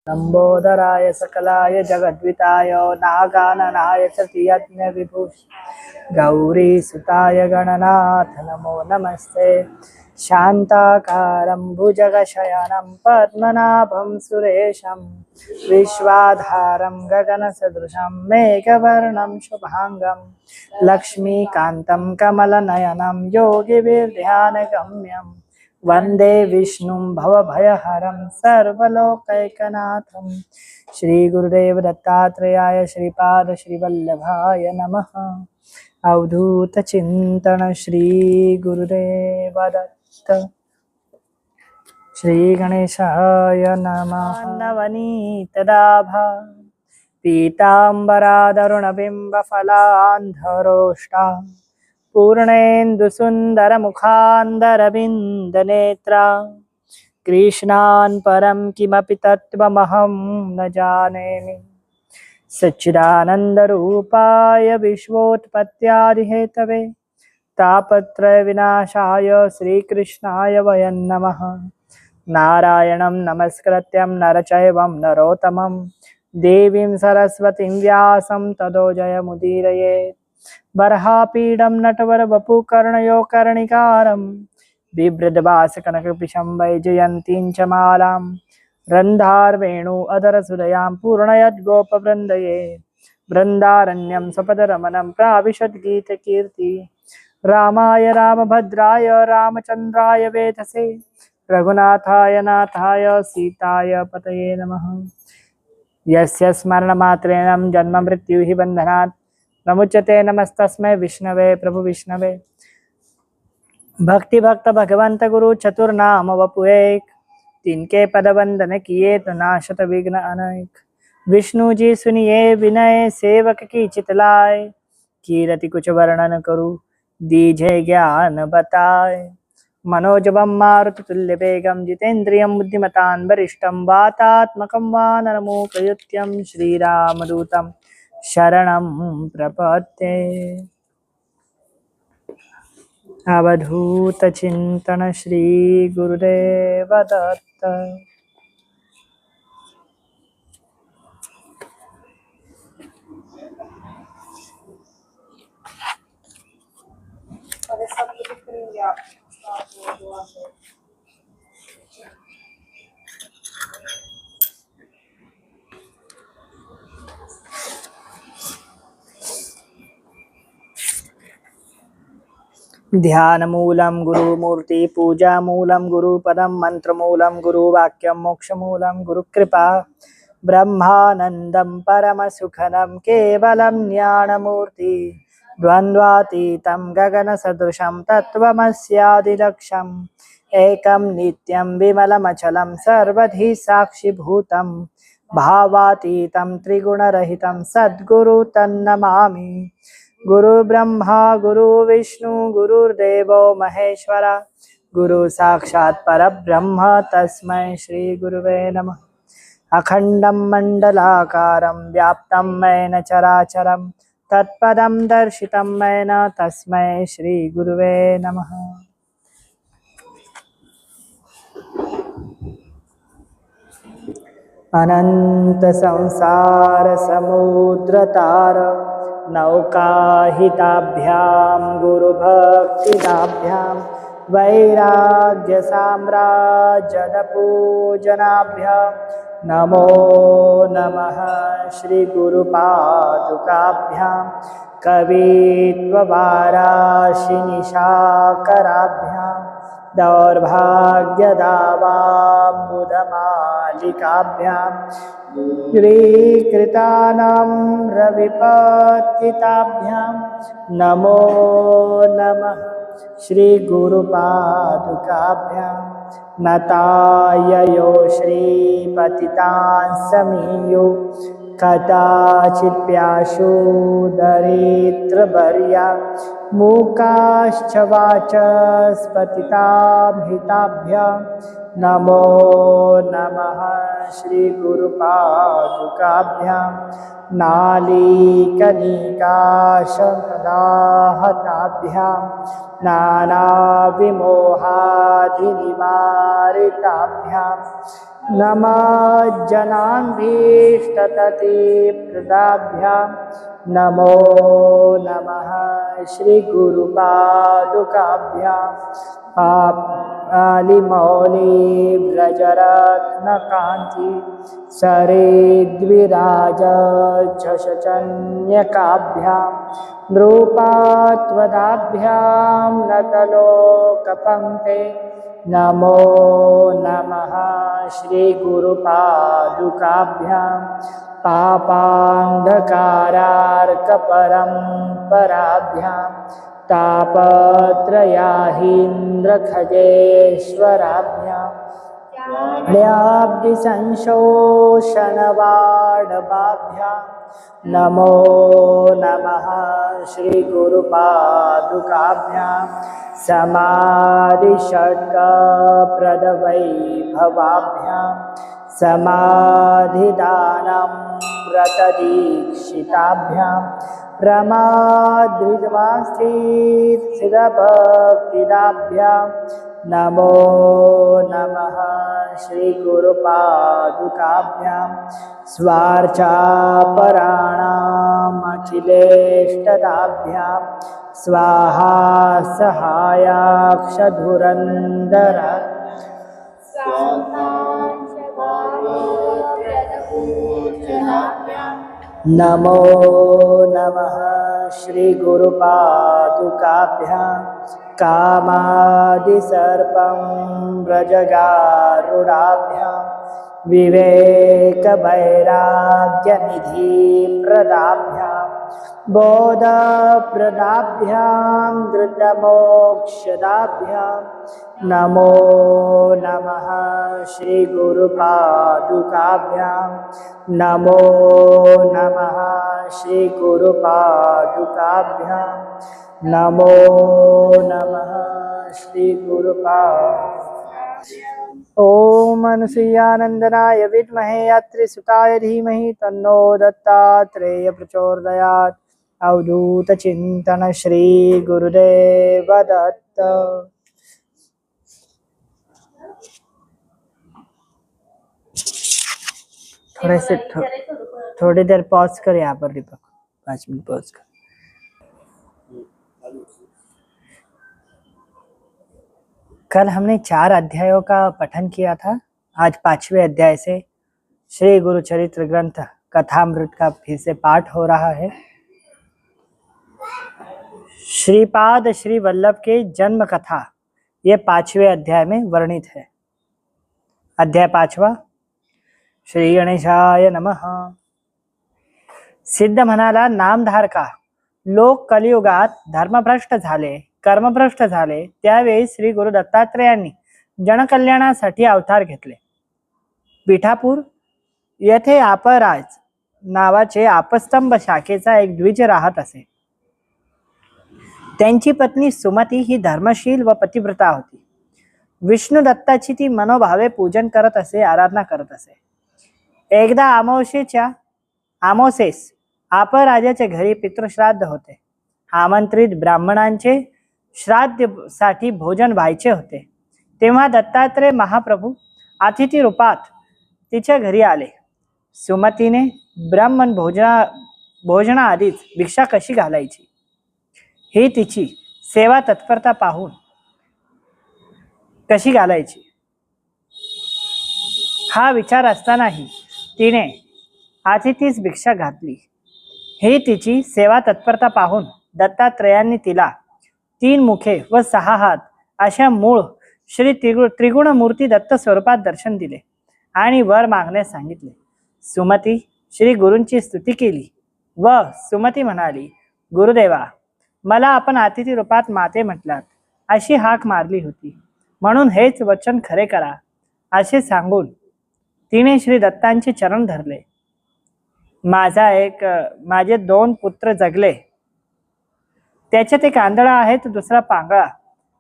लंबोदराय सकलाय जगद्विताय नागाननाय च यज्ञविभूष गौरीसुताय गणनाथ नमो नमस्ते। शान्ताकारं भुजगशयनं पद्मनाभं सुरेशं विश्वाधारं गगनसदृशं मेघवर्णं शुभांगं लक्ष्मीकान्तं कमलनयनं योगिभिर्ध्यानगम्यं वन्दे विष्णुं भवभयहरं सर्वलोकैकनाथं श्रीगुरुदेव दत्तात्रेयाय श्रीपाद श्रीवल्लभाय नमः। अवधूत चिंतन श्री गुरुदेव दत्त। श्री गणेशाय नमः। नवनीतदाभा पीताम्बरादरुणबिम्बफलान्धरोष्टा पूर्णेन्दुसुन्दरमुखान्दरविन्दनेत्रा कृष्णान् परं किमपि तत्त्वमहं न जानेमि। सच्चिदानन्दरूपाय विश्वोत्पत्त्यादिहेतवे तापत्रयविनाशाय श्रीकृष्णाय वयं नमः। नारायणं नमस्कृत्यं नरचैवं नरोत्तमं देवीं सरस्वतीं व्यासं ततो जयमुदीरयेत्। बर्हापीडं नटवरवपुर्कर्णयो कर्णिकारं बिभ्रद्भासकनकपिशं वैजयन्तीं च मालां रन्ध्रावेणु अधरसुधयां पूर्णयद्गोपवृन्दये वृन्दारण्यं सपदरमणं प्राविशद्गीतकीर्ति। रामाय रामभद्राय रामचन्द्राय वेधसे रघुनाथाय नाथाय सीताय पतये नमः। यस्य स्मरणमात्रेण जन्ममृत्युः बन्धनात् प्रमुच्यते नमस्तस्मै विष्णवे प्रभु विष्णवे। भक्ति भक्त भगवंत गुरु चतुर्नाम वपु एक तिनके पद वंदन किए तो नाशत विघ्न अनेक। विष्णु जी सुनिए विनय सेवक की चितलाय कीरति कुछ वर्णन करूं दीझे ज्ञान बताए। मनोजवम मारुत तुल्य वेगम जितेन्द्रियं बुद्धिमतां वरिष्ठं वातात्मकं वानरमूकयुक्तं श्रीरामदूतं शरणं प्रपद्ये। अवधूत चिंतन श्री गुरुदेव दत्त। ध्यान मूलम गुरुमूर्ति पूजा मूलम गुरुपदम मंत्र मूलम गुरुवाक्यम मोक्ष मूलम गुरुकृपा ब्रह्मानंदम परम सुखदम केवलम ज्ञानमूर्ति द्वंद्वातीतं गगन सदृशं तत्त्वमस्यादिलक्ष्यम् एकं नित्यं विमलमचलं सर्वधि साक्षिभूतं भावातीतं त्रिगुणरहितं सद्गुरु तन्नमामि। गुरु ब्रह्मा गुरु विष्णु गुरुर्देवो महेश्वरा गुरु साक्षात् परब्रह्म तस्मै श्री गुरुवे नमः। अखंडं मंडलाकारं व्याप्तं येन चराचरं तत्पदं दर्शितं येन तस्मै श्री गुरुवे नमः। अनंत संसार समुद्रतार नौकाहिताभ्यां गुरुभक्तिदाभ्यां वैराग्य साम्राज्यपूजनाभ्यां नमो नमः। श्री गुरुपादुकाभ्यां कवित्ववाराशिनिशाकराभ्यां दौर्भाग्यदावाम्बुधमालिकाभ्यां श्रीकृतानां रविपतिताभ्यां नमो नमः। श्री गुरुपादुकाभ्यां नताययो श्रीपतितां समीयो कदाचित् प्याशो दरिद्रवर्या मूकाश्च वाचस्पतिताभ्यां नमो नमः। श्री गुरुपादुकाभ्यां नालीकनिकाशदाहताभ्यां नानाविमोहादिनिवारिताभ्यां नमः जनान्भीष्टततिप्रदाभ्यां नमो नमः श्रीगुरुपादुकाभ्यां पालिमौलिव्रजरत्नकान्ति सरेद्विराजझषचन्यकाभ्यां नृपात्वदाभ्यां नतलोकपङ्क्ते नमो नमः श्रीगुरुपादुकाभ्यां पापान्धकारार्कपरम्पराभ्यां तापत्रयाहीन्द्रखगेश्वराभ्यां ल्याब्धिसंशोषणवाडवाभ्यां नमो नमः श्रीगुरुपादुकाभ्यां समाधिषड्कप्रदवैभवाभ्यां समाधिदानं व्रतदीक्षिताभ्यां रमाद्रिवास्थिरभक्तिदाभ्यां नमो नमः श्रीगुरुपादुकाभ्यां स्वार्चापराणामखिलेष्टदाभ्यां स्वाहा सहायाक्षधुरन्धर नमो नमः श्रीगुरुपादुकाभ्यां कामादिसर्पं व्रजगारुडाभ्यां विवेकवैराग्यनिधिप्रदाभ्यां बोधप्रदाभ्यां धृतमोक्षदाभ्यां नमो नमः श्रीगुरुपादुकाभ्यां नमो नमः श्रीगुरुपादुकाभ्यां नमो नमः ओम अनुसुयानंदनाय विद्महे अत्रिसुताय धीमहि तन्नो दत्तात्रेय प्रचोदयात्। अवधूत चिंतन श्री गुरुदेव दत्त। थोड़ी देर पॉज कर यहाँ पर दीपक, 5 मिनट पॉज कर। कल हमने 4 अध्यायों का पठन किया था। आज 5वें अध्याय से श्री गुरु चरित्र ग्रंथ कथामृत का फिर से पाठ हो रहा है। श्रीपाद श्री वल्लभ के जन्म कथा ये 5वें अध्याय में वर्णित है। अध्याय 5वां। श्री गणेशाय नमः। सिद्ध म्हणाला, नामधारका, लोक कलियुगात धर्मभ्रष्ट झाले, कर्मभ्रष्ट झाले, त्यावेळी श्री गुरु दत्तात्रेयांनी जनकल्याणासाठी अवतार घेतले। पिठापूर येथे अपराज नावाचे आपस्तंभ शाखेचा एक द्विज राहत असे। त्यांची पत्नी सुमती ही धर्मशील व पतिव्रता होती। विष्णू दत्ताची ती मनोभावे पूजन करत असे, आराधना करत असे। एकदा अमावस्येस अपराजाच्या घरी पितृश्राद्ध होते। आमंत्रित ब्राह्मणांचे श्राद्धसाठी भोजन व्हायचे होते। तेव्हा दत्तात्रेय महाप्रभू अतिथी रूपात तिच्या घरी आले। सुमतीने ब्राह्मण भोजनाआधीच भिक्षा कशी घालायची ही तिची सेवा तत्परता पाहून कशी घालायची हा विचार असतानाही तिने अतिथीस भिक्षा घातली। ही तिची सेवा तत्परता पाहून दत्तात्रेयांनी तिला 3 मुखे व 6 हात अशा मूळ श्री त्रिगुण मूर्ती दत्त स्वरूपात दर्शन दिले आणि वर मागण्यास सांगितले। सुमती श्री गुरूंची स्तुती केली व सुमती म्हणाली, गुरुदेवा, मला आपण अतिथी रूपात माते म्हटलात अशी हाक मारली होती, म्हणून हेच वचन खरे करा असे सांगून तिने श्री दत्तांचे चरण धरले। माझे 2 पुत्र जगले, त्याच्यात एक आंधळा आहे तर दुसरा पांगळा,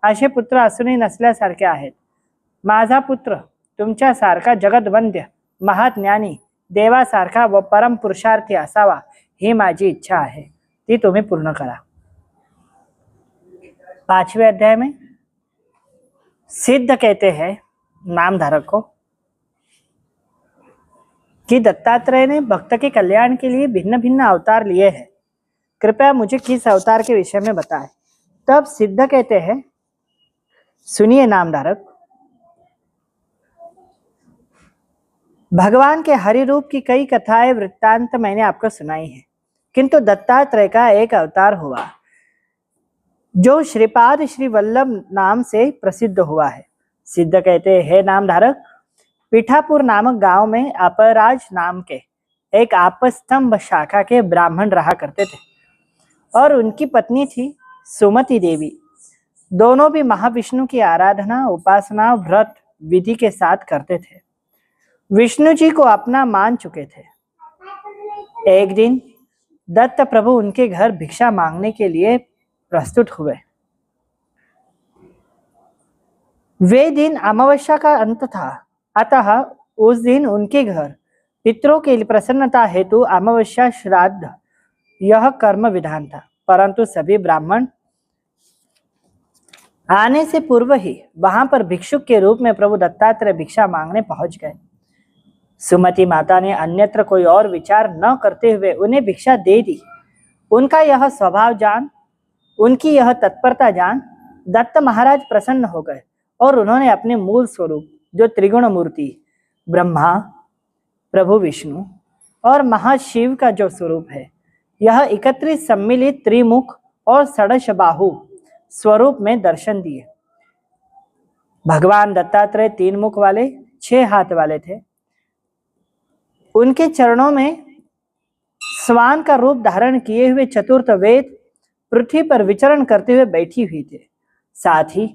असे पुत्र असूनही नसल्यासारखे आहेत। माझा पुत्र तुमच्यासारखा जगदवंद्य महाज्ञानी देवासारखा व परम पुरुषार्थी असावा ही माझी इच्छा आहे, ती तुम्ही पूर्ण करा। 5वें अध्याय में सिद्ध कहते हैं नामधारक को, कि दत्तात्रेय ने भक्त के कल्याण के लिए भिन्न भिन्न अवतार लिए हैं। कृपया मुझे किस अवतार के विषय में बताएं। तब सिद्ध कहते हैं, सुनिए नामधारक, भगवान के हरि रूप की कई कथाएं वृत्तांत मैंने आपको सुनाई है, किंतु दत्तात्रेय का एक अवतार हुआ जो श्रीपाद श्री वल्लभ नाम से प्रसिद्ध हुआ है। सिद्ध कहते हैं, नामधारक, पीठापुर नामक गांव में अपराज नाम के एक आपस्तंभ शाखा के ब्राह्मण रहा करते थे और उनकी पत्नी थी सुमति देवी। दोनों भी महाविष्णु की आराधना, उपासना, व्रत विधि के साथ करते थे। विष्णु जी को अपना मान चुके थे। एक दिन दत्त प्रभु उनके घर भिक्षा मांगने के लिए प्रस्तुत हुए। वे दिन अमावस्या का अंत था, अतः उस दिन उनके घर पितरों के लिए प्रसन्नता हेतु अमावस्या श्राद्ध यह कर्म विधान था। परंतु सभी ब्राह्मण आने से पूर्व ही वहां पर भिक्षुक के रूप में प्रभु दत्तात्रेय भिक्षा मांगने पहुंच गए। सुमति माता ने अन्यत्र कोई और विचार न करते हुए उन्हें भिक्षा दे दी। उनका यह स्वभाव जान, उनकी यह तत्परता जान दत्त महाराज प्रसन्न हो गए और उन्होंने अपने मूल स्वरूप, जो त्रिगुण मूर्ति ब्रह्मा, प्रभु विष्णु और महाशिव का जो स्वरूप है, यह एकत्रित सम्मिलित त्रिमुख और षडश बाहु स्वरूप में दर्शन दिए। भगवान दत्तात्रेय 3 मुख वाले, 6 हाथ वाले थे। उनके चरणों में स्वान का रूप धारण किए हुए चतुर्थ वेद पृथ्वी पर विचरण करते हुए बैठी हुई थे। साथ ही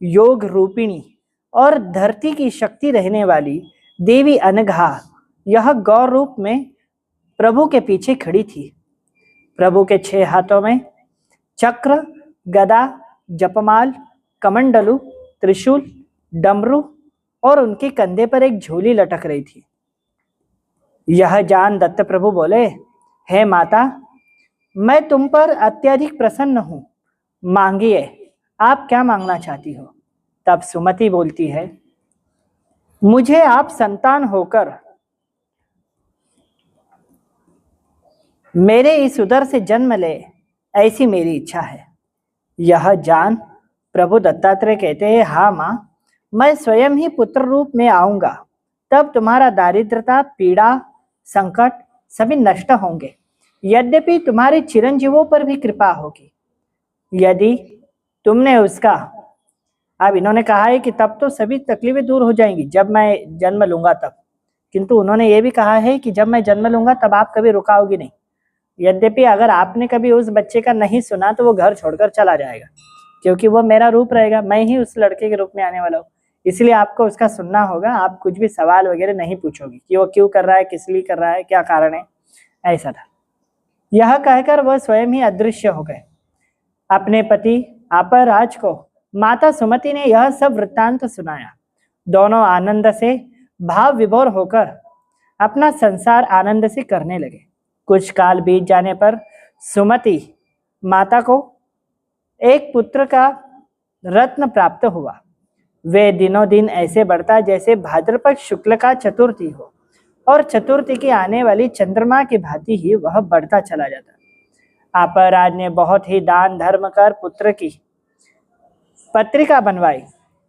योग रूपिणी और धरती की शक्ति रहने वाली देवी अनघा यह गौर रूप में प्रभु के पीछे खड़ी थी। प्रभु के 6 हाथों में चक्र, गदा, जपमाल, कमंडलू, त्रिशूल, डमरू और उनके कंधे पर एक झोली लटक रही थी। यह जान दत्त प्रभु बोले, हे माता, मैं तुम पर अत्यधिक प्रसन्न हूं, मांगिए, आप क्या मांगना चाहती हो। तब सुमति बोलती है, मुझे आप संतान होकर मेरे इस उदर से जन्म ले, ऐसी मेरी इच्छा है। यह जान प्रभु दत्तात्रेय कहते हैं, हाँ मां, मैं स्वयं ही पुत्र रूप में आऊंगा, तब तुम्हारा दारिद्रता, पीड़ा, संकट सभी नष्ट होंगे। यद्यपि तुम्हारे चिरंजीवों पर भी कृपा होगी, यदि तुमने उसका, अब इन्होंने कहा है कि तब तो सभी तकलीफें दूर हो जाएंगी जब मैं जन्म लूंगा तब, किंतु उन्होंने ये भी कहा है कि जब मैं जन्म लूंगा तब आप कभी रुकाओगी नहीं। यद्यपि अगर आपने कभी उस बच्चे का नहीं सुना तो वो घर छोड़कर चला जाएगा, क्योंकि वो मेरा रूप रहेगा, मैं ही उस लड़के के रूप में आने वाला हूँ, इसलिए आपको उसका सुनना होगा। आप कुछ भी सवाल वगैरह नहीं पूछोगी कि वो क्यों कर रहा है, किस लिए कर रहा है, क्या कारण है, ऐसा था। यह कहकर वह स्वयं ही अदृश्य हो गए। अपने पति अपराज को माता सुमति ने यह सब वृत्तांत सुनाया। दोनों आनंद से भाव विभोर होकर अपना संसार आनंद से करने लगे। कुछ काल बीत जाने पर सुमति माता को एक पुत्र का रत्न प्राप्त हुआ। वे दिनों दिन ऐसे बढ़ता जैसे भाद्रपद शुक्ल का चतुर्थी हो, और चतुर्थी की आने वाली चंद्रमा की भांति ही वह बढ़ता चला जाता। अपराज ने बहुत ही दान धर्म कर पुत्र की पत्रिका बनवाई,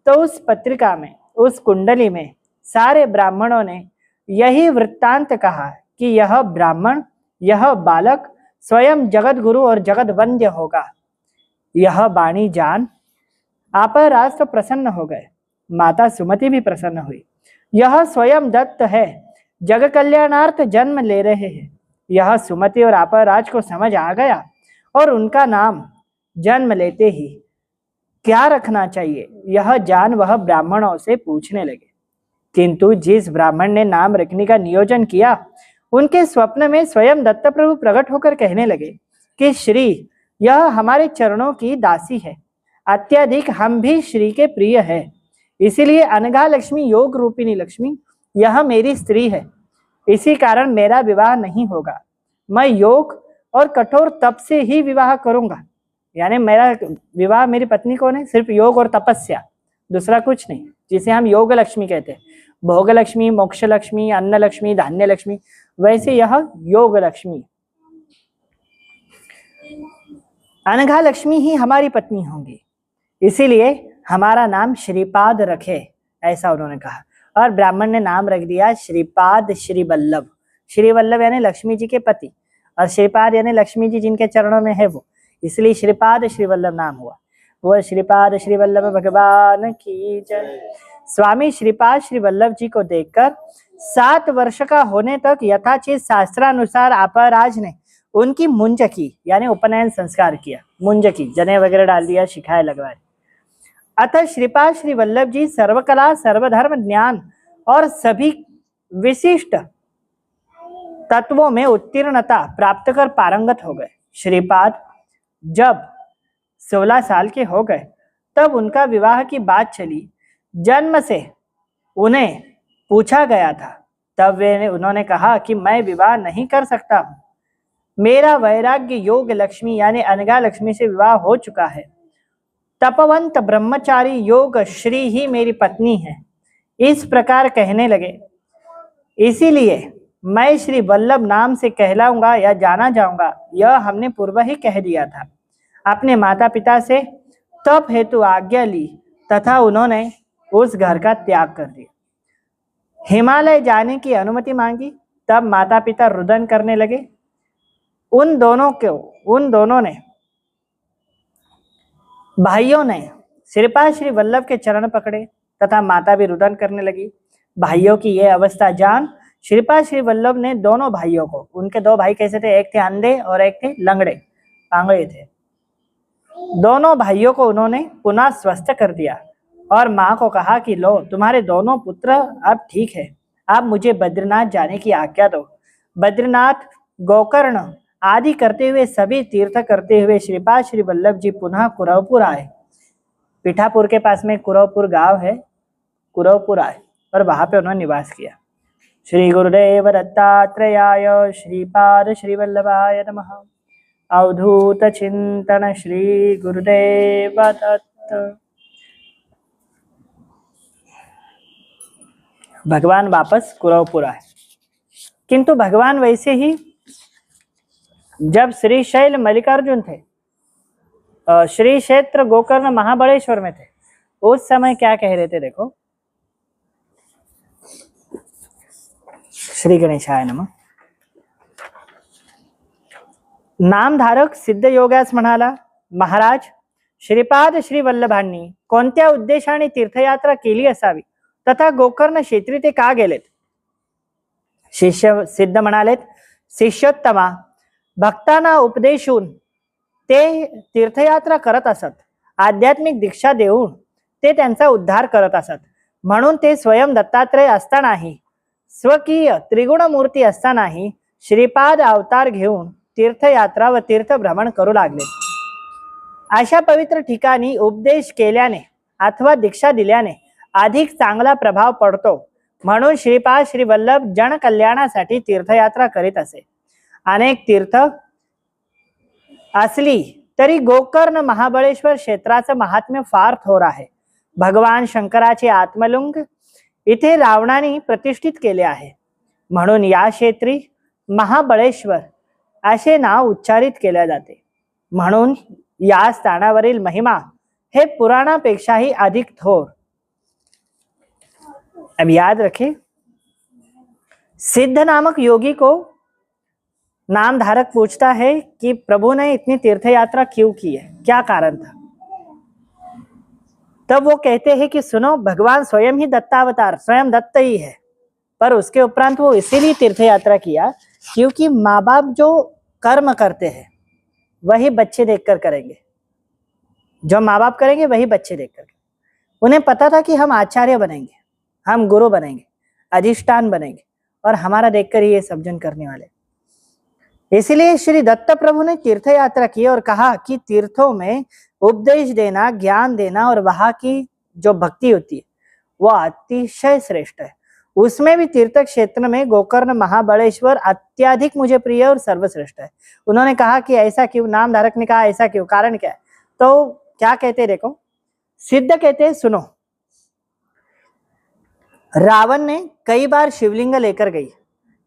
तो उस पत्रिका में, उस कुंडली में सारे ब्राह्मणों ने यही वृत्तांत कहा कि यह ब्राह्मण, यह बालक स्वयं जगत गुरु और जगत वंद्य होगा। यह वाणी जान अपराज तो प्रसन्न हो गए, माता सुमति भी प्रसन्न हुई। यह स्वयं दत्त है, जग कल्याणार्थ जन्म ले रहे हैं। यह सुमति और अपराज को समझ आ गया और उनका नाम जन्म लेते ही क्या रखना चाहिए यह जान वह ब्राह्मणों से पूछने लगे। किंतु जिस ब्राह्मण ने नाम रखने का नियोजन किया, उनके स्वप्न में स्वयं दत्त प्रभु प्रकट होकर कहने लगे कि श्री, यह हमारे चरणों की दासी है, अत्यधिक हम भी श्री के प्रिय है, इसीलिए अनघा लक्ष्मी, योग रूपिणी लक्ष्मी, यह मेरी स्त्री है, इसी कारण मेरा विवाह नहीं होगा। मैं योग और कठोर तप से ही विवाह करूंगा। यानी मेरा विवाह मेरी पत्नी को नहीं, सिर्फ योग और तपस्या, दूसरा कुछ नहीं, जिसे हम योग लक्ष्मी कहते हैं, भोग लक्ष्मी, मोक्ष लक्ष्मी, अन्न लक्ष्मी, धान्य लक्ष्मी, वैसे यह योग लक्ष्मी, अनघा लक्ष्मी ही हमारी पत्नी होंगी, इसीलिए हमारा नाम श्रीपाद रखे, ऐसा उन्होंने कहा। और ब्राह्मण ने नाम रख दिया श्रीपाद श्री वल्लभ। श्री वल्लभ यानी लक्ष्मी जी के पति, और श्रीपाद यानी लक्ष्मी जी जिनके चरणों में है वो, इसलिए श्रीपाद श्री वल्लभ नाम हुआ। वो श्रीपाद श्री वल्लभ भगवान की जय। स्वामी श्रीपाद श्री वल्लभ जी को देखकर 7 वर्ष का होने तक यथाचित शास्त्रानुसार अपराज ने उनकी मुंज की, यानी उपनयन संस्कार किया। मुंज की, जने वगैरह डाल दिया, शिखाएं लगवाए। अतः श्रीपाद श्री वल्लभ जी सर्वकला, सर्वधर्म, ज्ञान और सभी विशिष्ट तत्वों में उत्तीर्णता प्राप्त कर पारंगत हो गए। श्रीपाद जब 16 साल के हो गए तब उनका विवाह की बात चली। जन्म से उन्हें पूछा गया था, तब उन्होंने कहा कि मैं विवाह नहीं कर सकता हूं, मेरा वैराग्य योग लक्ष्मी यानी अनघा लक्ष्मी से विवाह हो चुका है। तपवंत ब्रह्मचारी योग श्री ही मेरी पत्नी है, इस प्रकार कहने लगे। इसीलिए मैं श्री वल्लभ नाम से कहलाऊंगा या जाना जाऊंगा, यह हमने पूर्व ही कह दिया था। अपने माता पिता से तप हेतु आज्ञा ली तथा उन्होंने उस घर का त्याग कर दिया। हिमालय जाने की अनुमति मांगी, तब माता पिता रुदन करने लगे। उन दोनों ने भाइयों ने श्रीपाद श्री वल्लभ के चरण पकड़े तथा माता भी रुदन करने लगी। भाइयों की यह अवस्था जान श्रीपाद श्री वल्लभ ने दोनों भाइयों को, उनके 2 भाई कैसे थे, एक थे अंधे और एक थे लंगड़े, पांगड़े थे, दोनों भाइयों को उन्होंने पुनः स्वस्थ कर दिया और माँ को कहा कि लो तुम्हारे दोनों पुत्र अब ठीक है, अब मुझे बद्रीनाथ जाने की आज्ञा दो। बद्रीनाथ, गोकर्ण आदि करते हुए, सभी तीर्थ करते हुए श्रीपाद श्री वल्लभ जी पुनः कुरवपुर आए। पीठापुर के पास में कुरवपुर गांव है, कुरवपुर आए और वहां पे उन्होंने निवास किया। श्री गुरुदेव दत्तात्रेयाय श्रीपाद श्री वल्लभाय नमः। अवधूत चिंतन श्री गुरुदेव दत्त। भगवान वापस कुरवपुर आए, किंतु भगवान वैसे ही जब श्री शैल मल्लिकार्जुन थे, श्री क्षेत्र गोकर्ण महाबलेश्वर में थे, उस समय क्या कह रहे थे देखो। श्री गणेशाय नमः। नामधारक सिद्ध योग्यास म्हणाला, महाराज श्रीपाद श्री वल्लभांनी कोणत्या उद्देशाने तीर्थयात्रा केली असावी तथा गोकर्ण क्षेत्री ते का गेलेत? शिष्य सिद्ध म्हणालेत, शिष्योत्तमा भक्तांना उपदेशून ते तीर्थयात्रा करत असत, आध्यात्मिक दीक्षा देऊन ते त्यांचा उद्धार करत असत, म्हणून ते स्वयं दत्तात्रय असतानाही, स्वकीय त्रिगुण मूर्ती असतानाही श्रीपाद अवतार घेऊन तीर्थयात्रा व तीर्थभ्रमण करू लागले। अशा पवित्र ठिकाणी उपदेश केल्याने अथवा दीक्षा दिल्याने अधिक चांगला प्रभाव पडतो, म्हणून श्रीपाद श्री वल्लभ जन कल्याणासाठी तीर्थयात्रा करीत असे। अनेक तीर्थ असली तरी गोकर्ण महाबळेश्वर क्षेत्राचं महात्म्य फार थोर आहे। भगवान शंकराचे आत्मलिंग इथे रावणाने प्रतिष्ठित केले आहे, म्हणून या क्षेत्री महाबळेश्वर असे नाव उच्चारित केले जाते। म्हणून या स्थानावरील महिमा हे पुराणापेक्षाही अधिक थोर। अब याद रखें, सिद्ध नामक योगी को नाम धारक पूछता है कि प्रभु ने इतनी तीर्थ यात्रा क्यों की है, क्या कारण था? तब वो कहते हैं कि सुनो, भगवान स्वयं ही दत्तावतार, स्वयं दत्त ही है, पर उसके उपरांत वो इसीलिए तीर्थ यात्रा किया क्योंकि माँ बाप जो कर्म करते हैं वही बच्चे देखकर करेंगे, जो माँ बाप करेंगे वही बच्चे देखकर। उन्हें पता था कि हम आचार्य बनेंगे, हम गुरु बनेंगे, अधिष्ठान बनेंगे और हमारा देखकर ही ये सब जन करने वाले। इसलिए श्री दत्त प्रभु ने तीर्थ यात्रा की और कहा कि तीर्थों में उपदेश देना, ज्ञान देना और वहां की जो भक्ति होती है वो अतिशय श्रेष्ठ है। उसमें भी तीर्थ क्षेत्र में गोकर्ण महाबलेश्वर अत्याधिक मुझे प्रिय और सर्वश्रेष्ठ है। उन्होंने कहा कि ऐसा क्यों? नाम धारक ने कहा ऐसा क्यों, कारण क्या है? तो क्या कहते देखो, सिद्ध कहते सुनो, रावण ने कई बार शिवलिंग लेकर गई,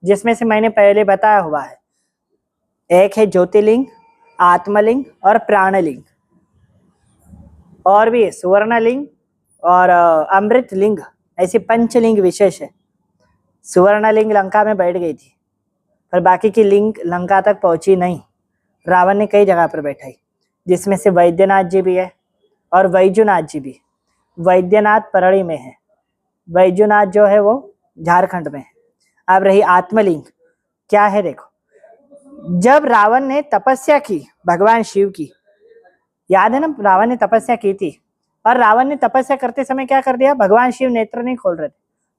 जिसमें से मैंने पहले बताया हुआ है, एक है ज्योतिर्लिंग, आत्मलिंग और प्राणलिंग, और भी है सुवर्णलिंग और अमृतलिंग, ऐसी पंचलिंग विशेष है। सुवर्णलिंग लंका में बैठ गई थी, पर बाकी की लिंग लंका तक पहुंची नहीं। रावण ने कई जगह पर बैठाई, जिसमें से वैद्यनाथ जी भी है और वैजूनाथ जी भी। वैद्यनाथ परली में है, वैजूनाथ जो है वो झारखंड में है। अब रही आत्मलिंग, क्या है देखो। जब रावण ने तपस्या की भगवान शिव की, याद है ना, रावण ने तपस्या की थी, और रावण ने तपस्या करते समय क्या कर दिया, भगवान शिव नेत्र नहीं खोल रहे थे।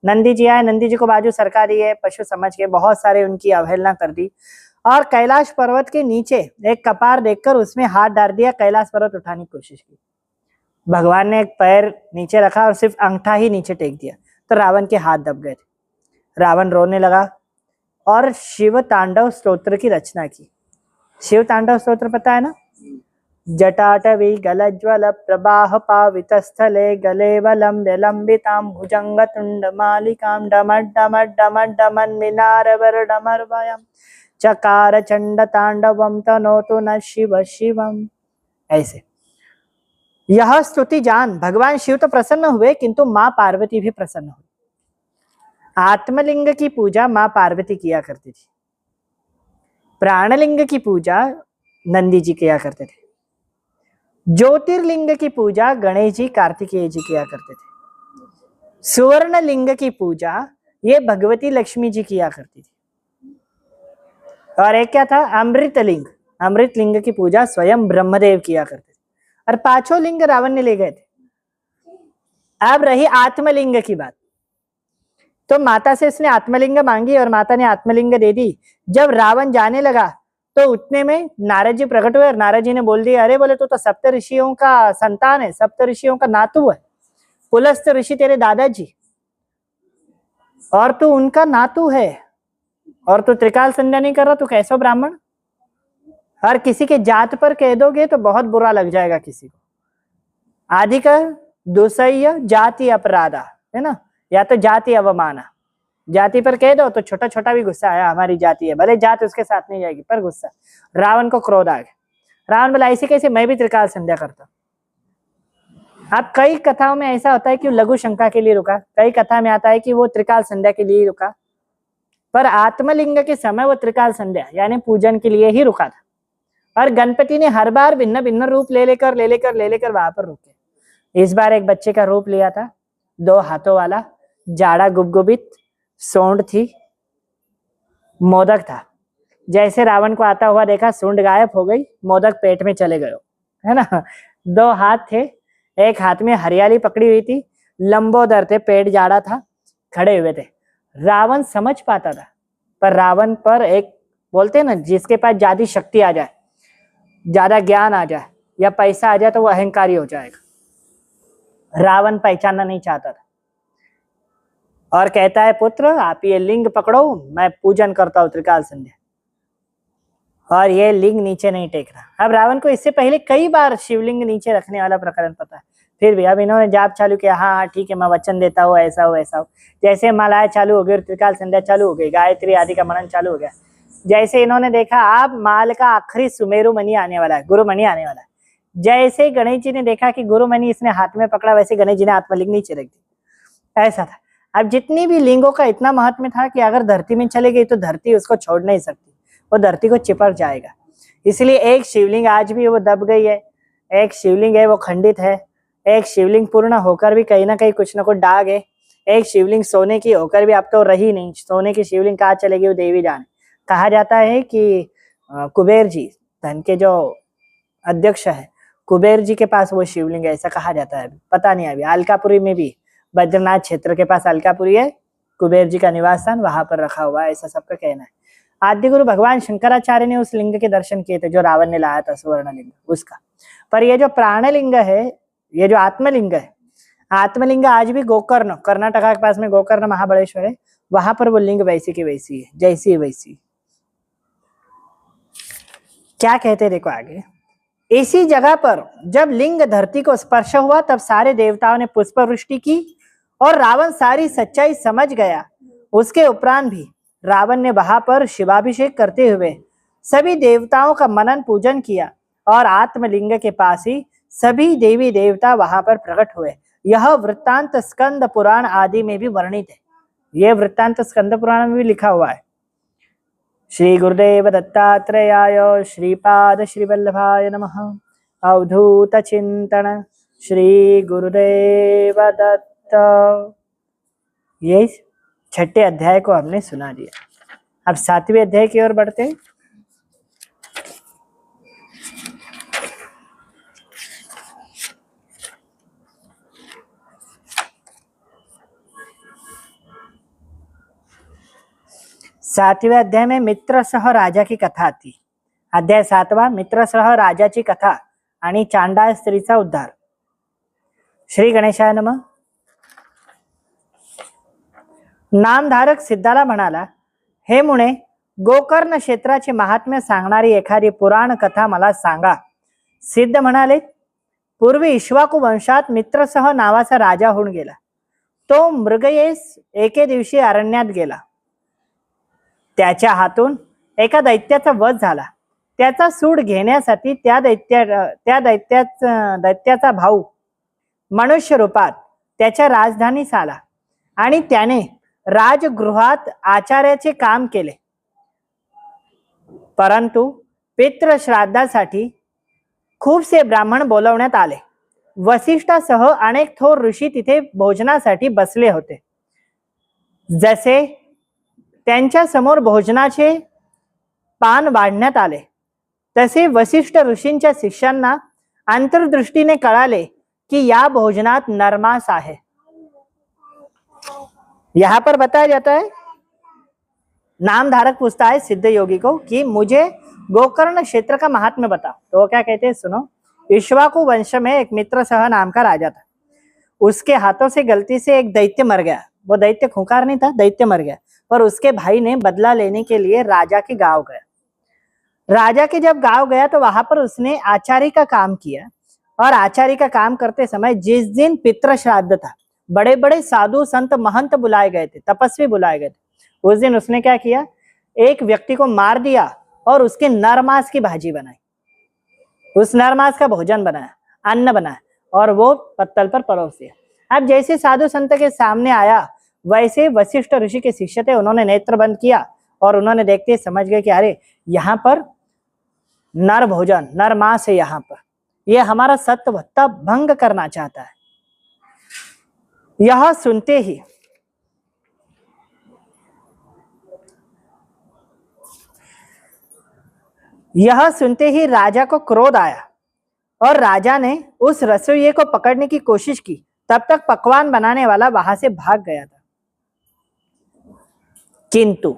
नंदी जी आए, नंदी जी को बाजू सरका दी है पशु समझ के, बहुत सारे उनकी अवहेलना कर दी, और कैलाश पर्वत के नीचे एक कपार देखकर उसमें हाथ डाल दिया, कैलाश पर्वत उठाने की कोशिश की। भगवान ने एक पैर नीचे रखा और सिर्फ अंगूठा ही नीचे टेक दिया, तो रावण के हाथ दब गए थे। रावण रोने लगा और शिव तांडव स्तोत्र की रचना की। शिव तांडव स्तोत्र पता है ना? जटाटवी गलज्वल प्रवाह पावित स्थले गले वलम विलंबिताम भुजंग तुंड मालिकाम डमड डमड डमड डमन मिनार वर डमर वयम चकार चंड तांडवम तनोतु न शिव शिवम। ऐसे यह स्तुति जान भगवान शिव तो प्रसन्न हुए, किंतु मां पार्वती भी प्रसन्न हुई। आत्मलिंग की पूजा मां पार्वती किया करती थी, प्राणलिंग की पूजा नंदी जी किया करते थे, ज्योतिर्लिंग की पूजा गणेश जी कार्तिकेय जी किया करते थे, सुवर्ण लिंग की पूजा ये भगवती लक्ष्मी जी किया करती थी, और एक क्या था, अमृतलिंग, अमृतलिंग की पूजा स्वयं ब्रह्मदेव किया करते थे, और पांचों लिंग रावण ने ले गए थे। अब रही आत्मलिंग की बात, तो माता से उसने आत्मलिंग मांगी और माता ने आत्मलिंग दे दी। जब रावण जाने लगा तो उतने में नारद जी प्रकट हुए, और नारद जी ने बोल दिया, अरे बोले तो सप्त ऋषियों का संतान है, सप्त ऋषियों का नातू है, पुलस्त ऋषि तेरे दादाजी, और तू उनका नातू है, और तू त्रिकाल संध्या नहीं कर रहा, तू कैसा ब्राह्मण? हर किसी के जात पर कह दोगे तो बहुत बुरा लग जाएगा किसी को। आदि का दुसह्य जाति अपराधा है ना, या तो जाति अवमाना, जाति पर कह दो तो छोटा छोटा भी गुस्सा आया, हमारी जाति है, भले जात उसके साथ नहीं जाएगी पर गुस्सा। रावण को क्रोध आ गया, रावण बोला ऐसे कैसे, मैं भी त्रिकाल संध्या करता। अब कई कथाओं में ऐसा होता है कि लघु शंका के लिए रुका, कई कथा में आता है कि वो त्रिकाल संध्या के लिए रुका, पर आत्मलिंग के समय वो त्रिकाल संध्या यानी पूजन के लिए ही रुका था, और गणपति ने हर बार भिन्न भिन्न रूप ले लेकर वहां पर रुके। इस बार एक बच्चे का रूप लिया था, 2 हाथों वाला, जाड़ा गुबगुबित, सोंड थी, मोदक था। जैसे रावण को आता हुआ देखा, सूंड गायब हो गई, मोदक पेट में चले गए, है ना। 2 हाथ थे, एक हाथ में हरियाली पकड़ी हुई थी, लंबोदर थे, पेट जाड़ा था, खड़े हुए थे। रावण समझ पाता था, पर रावण पर एक बोलते हैं ना, जिसके पास ज्यादा शक्ति आ जाए, ज्यादा ज्ञान आ जाए या पैसा आ जाए तो वो अहंकारी हो जाएगा। रावण पहचानना नहीं चाहता था और कहता है, पुत्र आप ये लिंग पकड़ो, मैं पूजन करता हूँ त्रिकाल संध्या, और ये लिंग नीचे नहीं टेक रहा। अब रावण को इससे पहले कई बार शिवलिंग नीचे रखने वाला प्रकरण पता है, फिर भी अब इन्होंने जाप चालू किया, हाँ हाँ ठीक है मैं वचन देता हूँ, ऐसा हो ऐसा हो। जैसे मालाएं चालू हो गई, त्रिकाल संध्या चालू हो गई, गायत्री आदि का मनन चालू हो गया, जैसे इन्होंने देखा अब माल का आखिरी सुमेरु मणि आने वाला है, गुरु मणि आने वाला है, जैसे गणेश जी ने देखा कि गुरु मणि इसने हाथ में पकड़ा, वैसे गणेश जी ने आत्मलिंग नीचे रख दी। ऐसा था। अब जितनी भी लिंगों का इतना महत्व था कि अगर धरती में चले गई तो धरती उसको छोड़ नहीं सकती, वो धरती को चिपक जाएगा। इसलिए एक शिवलिंग आज भी वो दब गई है, एक शिवलिंग है वो खंडित है, एक शिवलिंग पूर्ण होकर भी कहीं ना कहीं कुछ ना कुछ दाग है, एक शिवलिंग सोने की होकर भी अब तो रही नहीं। सोने की शिवलिंग कहाँ चलेगी वो देवी जाने। कहा जाता है कि कुबेर जी, धन के जो अध्यक्ष है, कुबेर जी के पास वो शिवलिंग है, ऐसा कहा जाता है। पता नहीं, अभी अलकापुरी में भी, बद्रीनाथ क्षेत्र के पास अलकापुरी है, कुबेर जी का निवास स्थान, वहां पर रखा हुआ है, ऐसा सबका कहना है। आद्य गुरु भगवान शंकराचार्य ने उस लिंग के दर्शन किए थे जो रावण ने लाया था, सुवर्ण लिंग उसका। पर ये जो प्राणलिंग है, ये जो आत्मलिंग है, आत्मलिंग आज भी गोकर्ण, कर्नाटका के पास में गोकर्ण महाबलेश्वर है, वहां पर वो लिंग वैसी की वैसी है, जैसी वैसी। क्या कहते देखो आगे, इसी जगह पर जब लिंग धरती को स्पर्श हुआ तब सारे देवताओं ने पुष्प वृष्टि की और रावण सारी सच्चाई समझ गया। उसके उपरांत भी रावण ने वहां पर शिवाभिषेक करते हुए सभी देवताओं का मनन पूजन किया और आत्मलिंग के पास ही सभी देवी देवता वहां पर प्रकट हुए। यह वृत्तांत स्कंद पुराण आदि में भी वर्णित है। यह वृत्तांत स्कंद पुराण में भी लिखा हुआ है। श्री गुरुदेव दत्तात्रेयाय श्रीपाद श्री वल्लभाय नमः। अवधूत चिंतन श्री गुरुदेव दत्त। ये 6ठे अध्याय को हमने सुना दिया। अब 7वें अध्याय की ओर बढ़ते हैं। सातवें अध्याय में मित्र सह राजा की कथा थी। अध्याय 7वां मित्र सह राजाची कथा आणि चांडाळ स्त्रीचा उद्धार। श्री गणेशाय नमः। नामधारक सिद्धाला म्हणाला, हे मुने, गोकर्ण क्षेत्राचे महात्म्य सांगणारी एखादी पुराण कथा मला सांगा। सिद्ध म्हणाले, पूर्वी इक्ष्वाकू वंशात मित्रसह नावाचा राजा होऊन गेला। तो मृगयेस एके दिवशी अरण्यात गेला। त्याच्या हातून एका दैत्याचा वध झाला। त्याचा सूड घेण्यासाठी त्या दैत्याचा भाऊ मनुष्य रूपात त्याच्या राजधानीस आला आणि त्याने राजगृहात आचार्याचे काम केले। परंतु पितृ श्राद्धासाठी खूपसे ब्राह्मण बोलवण्यात आले। वसिष्ठासह अनेक थोर ऋषी तिथे भोजनासाठी बसले होते। जसे त्यांच्या समोर भोजनाचे पान वाढण्यात आले, तसे वसिष्ठ ऋषींच्या शिष्यांना अंतर्दृष्टीने कळाले कि या भोजनात नरमांस है। यहाँ पर बताया जाता है, नामधारक पूछता है सिद्ध योगी को कि मुझे गोकर्ण क्षेत्र का महात्म्य बताओ। तो वो क्या कहते हैं, सुनो। इक्ष्वाकु वंश में एक मित्रसह नाम का राजा था। उसके हाथों से गलती से एक दैत्य मर गया। वो दैत्य खूंखार नहीं था, दैत्य मर गया। पर उसके भाई ने बदला लेने के लिए राजा के गांव गया। राजा के जब गांव गया तो वहां पर उसने आचार्य का काम किया। और आचार्य का काम करते समय जिस दिन पितृ श्राद्ध था, बड़े बड़े साधु संत महंत बुलाए गए थे, तपस्वी बुलाए गए थे। उस दिन उसने क्या किया, एक व्यक्ति को मार दिया और उसके नरमांस की भाजी बनाई, उस नरमांस का भोजन बनाया, अन्न बनाया और वो पत्तल पर परोस दिया। अब जैसे साधु संत के सामने आया, वैसे वशिष्ठ ऋषि के शिष्य थे, उन्होंने नेत्र बंद किया और उन्होंने देखते समझ गए कि अरे यहाँ पर नर भोजन, नर मांस है, यहाँ पर ये हमारा सत्वता भंग करना चाहता है। यह सुनते ही राजा को क्रोध आया और राजा ने उस रसोइये को पकड़ने की कोशिश की। तब तक पकवान बनाने वाला वहां से भाग गया था। किंतु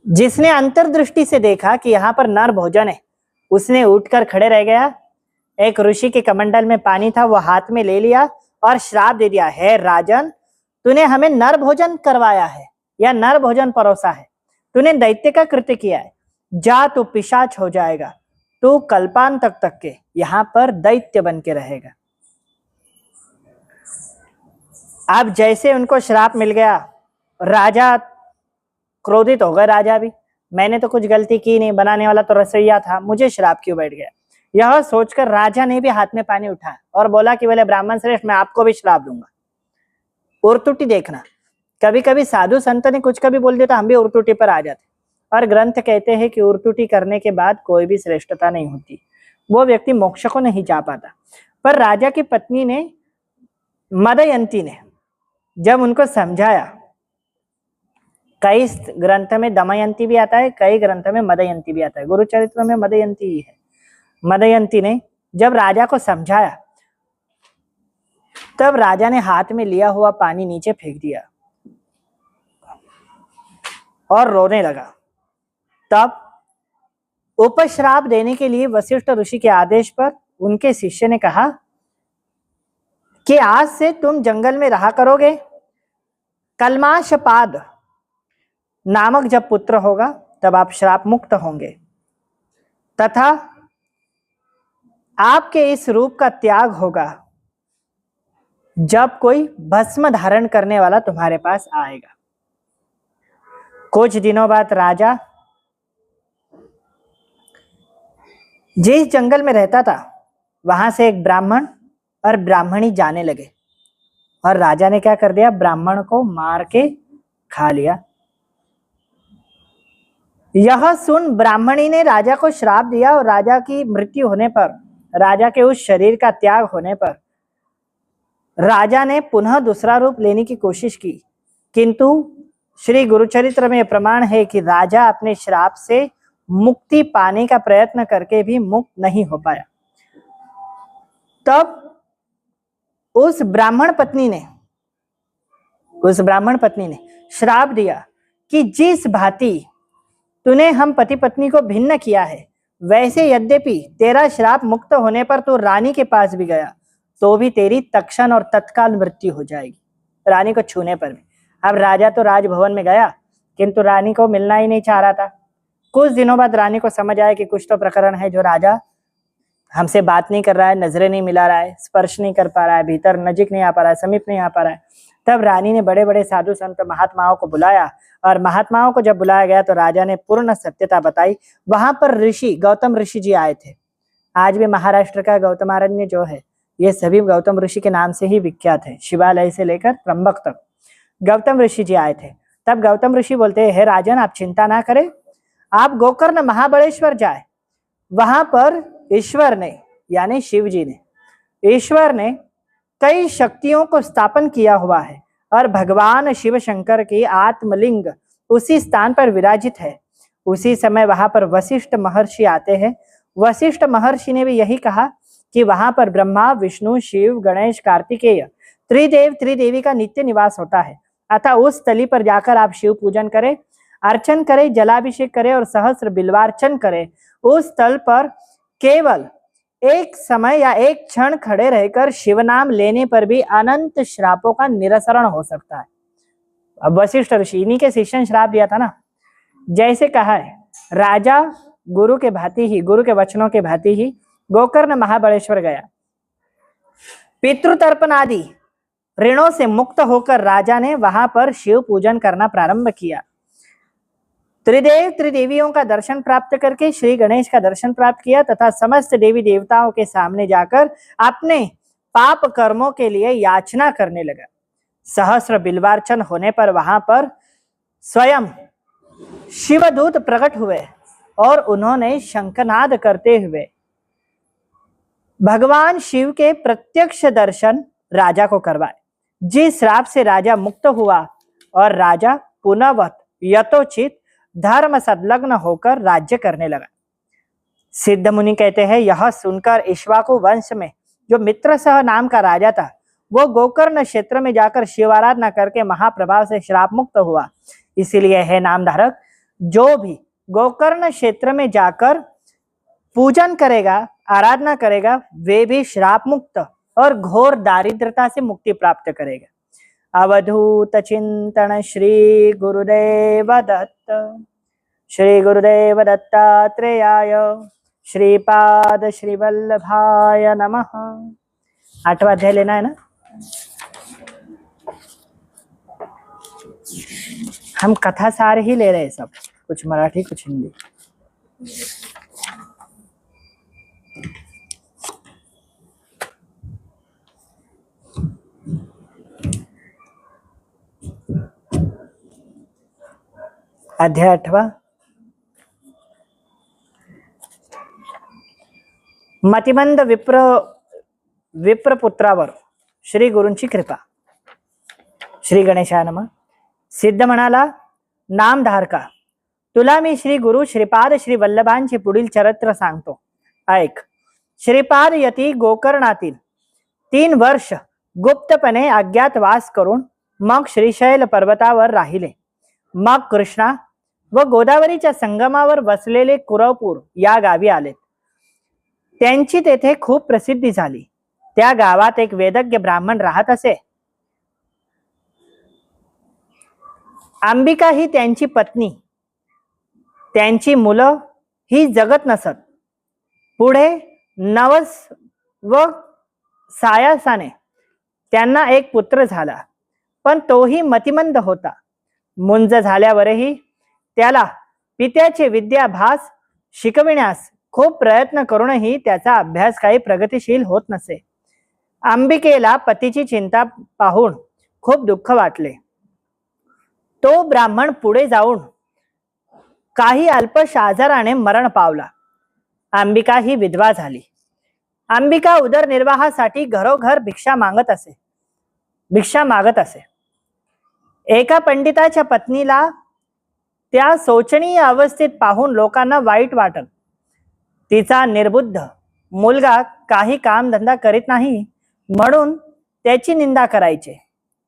जिसने अंतर्दृष्टि से देखा कि यहाँ पर नर भोजन है, उसने उठकर खड़े रह गया। एक ऋषि के कमंडल में पानी था, वो हाथ में ले लिया और श्राप दे दिया, हे राजन, तूने हमें नर भोजन करवाया है या नर भोजन परोसा है, तूने दैत्य का कृत्य किया है। जा, तू पिशाच हो जाएगा, तू कल्पांत तक के यहाँ पर दैत्य बन के रहेगा। अब जैसे उनको श्राप मिल गया, राजा क्रोधित हो गए। राजा भी, मैंने तो कुछ गलती की नहीं, बनाने वाला तो रसोइया था, मुझे श्राप क्यों बैठ गया। यह सोचकर राजा ने भी हाथ में पानी उठाया और बोला कि बोले ब्राह्मण श्रेष्ठ, मैं आपको भी श्राप दूंगा। उर्तुटी देखना, कभी कभी साधु संत ने कुछ कभी बोल दिया तो हम भी उर्तुटी पर आ जाते। और ग्रंथ कहते हैं कि उर्तुटी करने के बाद कोई भी श्रेष्ठता नहीं होती, वो व्यक्ति मोक्ष को नहीं जा पाता। पर राजा की पत्नी ने, मदयंती ने, जब उनको समझाया, कई ग्रंथ में दमयंती भी आता है, कई ग्रंथ में मदयंती भी आता है, गुरुचरित्र में मदयंती ही है। मदयंती ने जब राजा को समझाया, तब राजा ने हाथ में लिया हुआ पानी नीचे फेंक दिया और रोने लगा। तब उपश्राप देने के लिए वशिष्ठ ऋषि के आदेश पर उनके शिष्य ने कहा कि आज से तुम जंगल में रहा करोगे। कल्माशपाद नामक जब पुत्र होगा तब आप श्राप मुक्त होंगे तथा आपके इस रूप का त्याग होगा। जब कोई भस्म धारण करने वाला तुम्हारे पास आएगा। कुछ दिनों बाद राजा जिस जंगल में रहता था वहां से एक ब्राह्मण और ब्राह्मणी जाने लगे, और राजा ने क्या कर दिया, ब्राह्मण को मार के खा लिया। यह सुन ब्राह्मणी ने राजा को श्राप दिया, और राजा की मृत्यु होने पर, राजा के उस शरीर का त्याग होने पर राजा ने पुनः दूसरा रूप लेने की कोशिश की, किंतु श्री गुरुचरित्र में प्रमाण है कि राजा अपने श्राप से मुक्ति पाने का प्रयत्न करके भी मुक्त नहीं हो पाया। तब उस ब्राह्मण पत्नी ने श्राप दिया कि जिस भांति तूने हम पति पत्नी को भिन्न किया है, वैसे यद्यपि तेरा श्राप मुक्त होने पर तू रानी के पास भी गया तो भी तेरी तत्क्षण और तत्काल मृत्यु हो जाएगी, रानी को छूने पर भी। अब राजा तो राजभवन में गया, किंतु रानी को मिलना ही नहीं चाह रहा था। कुछ दिनों बाद रानी को समझ आया कि कुछ तो प्रकरण है, जो राजा हमसे बात नहीं कर रहा है, नजरें नहीं मिला रहा है, स्पर्श नहीं कर पा रहा है, भीतर नजीक नहीं आ पा रहा है, समीप नहीं आ पा रहा है। तब रानी ने बड़े बड़े साधु संत महात्माओं को बुलाया, और महात्माओं को जब बुलाया गया तो राजा ने पूर्ण सत्यता बताई। वहां पर ऋषि गौतम ऋषि जी आए थे। आज भी महाराष्ट्र का गौतमारण्य जो है, ये सभी गौतम ऋषि के नाम से ही विख्यात है, शिवालय से लेकर त्र्यंबक तक गौतम ऋषि जी आए थे। तब गौतम ऋषि बोलते हैं, राजन आप चिंता ना करें, आप गोकर्ण महाबलेश्वर जाए, वहां पर ईश्वर ने, यानी शिव जी ने, ईश्वर ने कई शक्तियों को स्थापन किया हुआ है, और भगवान शिव शंकर की आत्मलिंग उसी स्थान पर विराजित है। उसी समय वहां पर वशिष्ठ महर्षि आते हैं। वशिष्ठ महर्षि ने भी यही कहा कि वहां पर ब्रह्मा, विष्णु, शिव, गणेश, कार्तिकेय त्रिदेव त्रिदेवी का नित्य निवास होता है। अतः उस स्थली पर जाकर आप शिव पूजन करें, अर्चन करें, जलाभिषेक करें और सहस्र बिल्वार्चन करें। उस स्थल पर केवल एक समय या एक क्षण खड़े रहकर शिव नाम लेने पर भी अनंत श्रापों का निरसरण हो सकता है। अब वशिष्ठ ऋषि, इन्हीं के शिष्य ने श्राप दिया था ना। जैसे कहा है, राजा गुरु के भांति ही, गुरु के वचनों के भांति ही गोकर्ण महाबलेश्वर गया। पितृतर्पण आदि ऋणों से मुक्त होकर राजा ने वहां पर शिव पूजन करना प्रारंभ किया। त्रिदेव त्रिदेवियों का दर्शन प्राप्त करके श्री गणेश का दर्शन प्राप्त किया, तथा समस्त देवी देवताओं के सामने जाकर अपने पाप कर्मों के लिए याचना करने लगा। सहस्र बिल्वार्चन होने पर वहां पर स्वयं शिवदूत प्रकट हुए, और उन्होंने शंखनाद करते हुए भगवान शिव के प्रत्यक्ष दर्शन राजा को करवाए। जिस श्राप से राजा मुक्त हुआ, और राजा पुनःवत यथोचित धर्म संलग्न होकर राज्य करने लगा। सिद्ध मुनि कहते हैं, यह सुनकर इक्ष्वाकु वंश में जो मित्रसह नाम का राजा था, वो गोकर्ण क्षेत्र में जाकर शिवाराधना करके महाप्रभाव से श्राप मुक्त हुआ। इसीलिए है नामधारक, जो भी गोकर्ण क्षेत्र में जाकर पूजन करेगा, आराधना करेगा, वे भी श्राप मुक्त और घोर दारिद्रता से मुक्ति प्राप्त करेगा। अवधूत चिंतन श्री गुरुदेव दत्त। श्री गुरुदेव दत्तात्रेयाय श्रीपाद श्री वल्लभाय नमः। 8वां अध्याय लेना है ना। हम कथा सार ही ले रहे हैं, सब कुछ मराठी कुछ हिंदी। अध्याय 8वां। मतिमंद विप्रपुत्रावर श्री गुरूंची कृपा। श्री गणेशाय नमः। सिद्ध म्हणाला, नामधारका, तुला मी श्री गुरु श्रीपाद श्री वल्लभांचे पुढील चरित्र सांगतो, ऐक. श्रीपाद यती गोकर्णातील 3 वर्ष गुप्तपणे अज्ञातवास करून मग श्रीशैल पर्वतावर राहिले. मग कृष्णा व गोदावरीच्या संगमावर वसलेले कुरवपूर या गावी आले. त्यांची तेथे खूप प्रसिद्धी झाली. त्या गावात एक वेदज्ञ ब्राह्मण राहत असे. अंबिका ही त्यांची पत्नी, त्यांची मुलं ही जगत नसत. पुढे नवस व सायासाने त्यांना एक पुत्र झाला, पण तोही मतिमंद होता. मुंज झाल्यावरही त्याला पित्याचे विद्याभ्यास शिकविण्यास खूप प्रयत्न करूनही त्याचा अभ्यास काही प्रगतिशील होत नसे. अंबिकेला पतीची चिंता पाहून खूप दुःख वाटले. तो ब्राह्मण पुढे जाऊन काही अल्पश आजाराने मरण पावला. अंबिका ही विधवा झाली. अंबिका उदरनिर्वाहासाठी घरोघर भिक्षा मागत असे. एका पंडिताच्या पत्नीला त्या शोचनीय अवस्थेत पाहून लोकांना वाईट वाटत. तिचा निर्बुद्ध मुलगा काही कामधंदा करीत नाही म्हणून त्याची निंदा करायचे.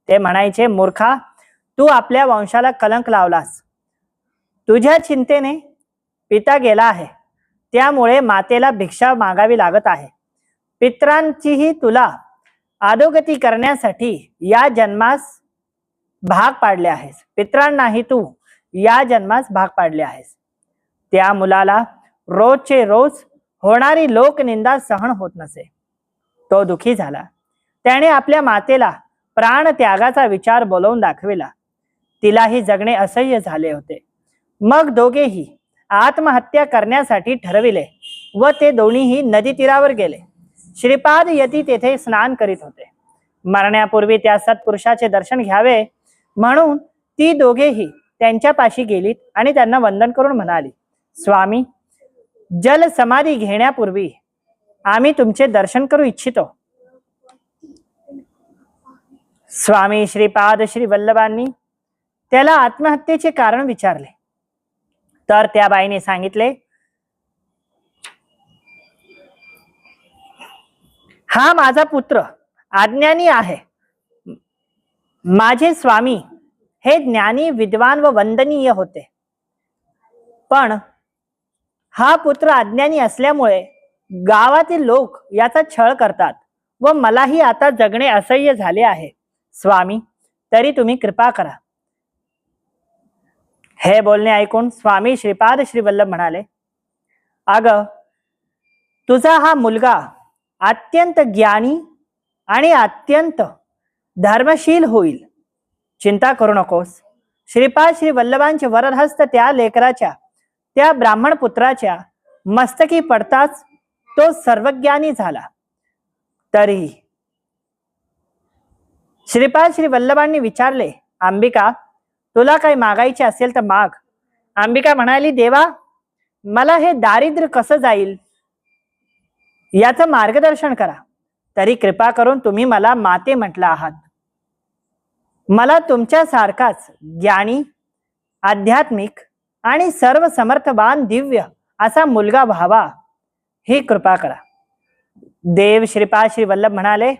ते म्हणायचे, मूर्खा, तू आपल्या वंशाला कलंक लावलास. तुझ्या चिंतेने पिता गेला आहे, त्यामुळे मातेला भिक्षा मागावी लागत आहे. पित्रांचीही तुला अधोगती करण्यासाठी या जन्मास भाग पाडले आहेस. पित्रांनाही तू या जन्मास भाग पाडले आहेस. त्या मुलाला रोजचे रोज होणारी लोकनिंदा सहन होत नसे. तो दुखी झाला. त्याने आपल्या मातेला प्राण त्यागाचा विचार बोलवून दाखविला. तिलाही जगणे असह्य झाले होते. मग दोघेही आत्महत्या करण्यासाठी ठरविले व ते दोन्हीही नदी तीरावर गेले. श्रीपाद यती तेथे स्नान करीत होते. मरण्यापूर्वी त्या सत्पुरुषाचे दर्शन घ्यावे म्हणून ती दोघेही त्यांच्यापाशी गेलीत आणि त्यांना वंदन करून म्हणाली, स्वामी, जल समाधी घेण्यापूर्वी आम्ही तुमचे दर्शन करू इच्छितो. स्वामी श्रीपाद श्री वल्लभांनी त्याला आत्महत्येचे कारण विचारले. तर त्या बाईने सांगितले, हा माझा पुत्र अज्ञानी आहे. माझे स्वामी हे ज्ञानी, विद्वान व वंदनीय होते, पण हा पुत्र अज्ञानी असल्यामुळे गावातील लोक याचा छळ करतात व मलाही आता जगणे असह्य झाले आहे. स्वामी, तरी तुम्ही कृपा करा. हे बोलणे ऐकून स्वामी श्रीपाद श्री वल्लभ म्हणाले, अग, तुझा हा मुलगा अत्यंत ज्ञानी आणि अत्यंत धर्मशील होईल. चिंता करू नकोस. श्रीपाद श्री वल्लभांचे वरदहस्त त्या लेकराच्या, त्या ब्राह्मण पुत्राच्या मस्तकी पडताच तो सर्वज्ञानी झाला. तरीही श्रीपाद श्री वल्लभांनी विचारले, अंबिका, तुला काही मागायचे असेल तर माग. अंबिका म्हणाली, देवा, मला हे दारिद्र्य कसं जाईल याचं मार्गदर्शन करा. तरी कृपा करून तुम्ही मला माते म्हटला आहात. मला तुमच्यासारखाच ज्ञानी, आध्यात्मिक आणि सर्व समर्थवान दिव्य असा मुलगा व्हावा, ही कृपा करा. देव श्रीपाद श्री वल्लभ म्हणाले,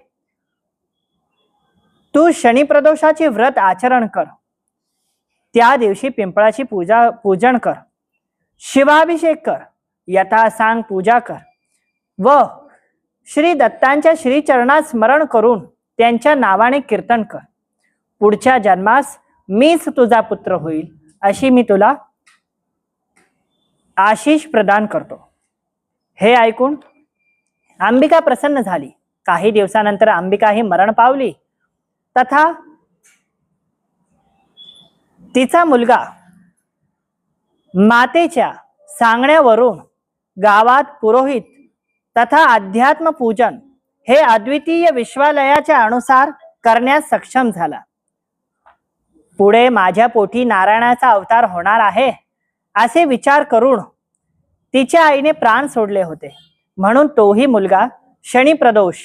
तू शनिप्रदोषाचे व्रत आचरण कर. त्या दिवशी पिंपळाची पूजन कर, शिवाभिषेक कर, यथासांग पूजा कर व श्री दत्तांच्या श्रीचरणात स्मरण करून त्यांच्या नावाने कीर्तन कर. पुढच्या जन्मास मीच तुझा पुत्र होईल अशी मी तुला आशीष प्रदान करतो. हे ऐकून अंबिका प्रसन्न झाली. काही दिवसानंतर अंबिका ही मरण पावली. तथा तिचा मुलगा मातेच्या सांगण्यावरून गावात पुरोहित तथा अध्यात्म पूजन हे अद्वितीय विश्वालयाच्या अनुसार करण्यास सक्षम झाला. पुढे माझ्या पोटी नारायणाचा अवतार होणार आहे असे विचार करून तिच्या आईने प्राण सोडले होते. म्हणून तोही मुलगा शनिप्रदोष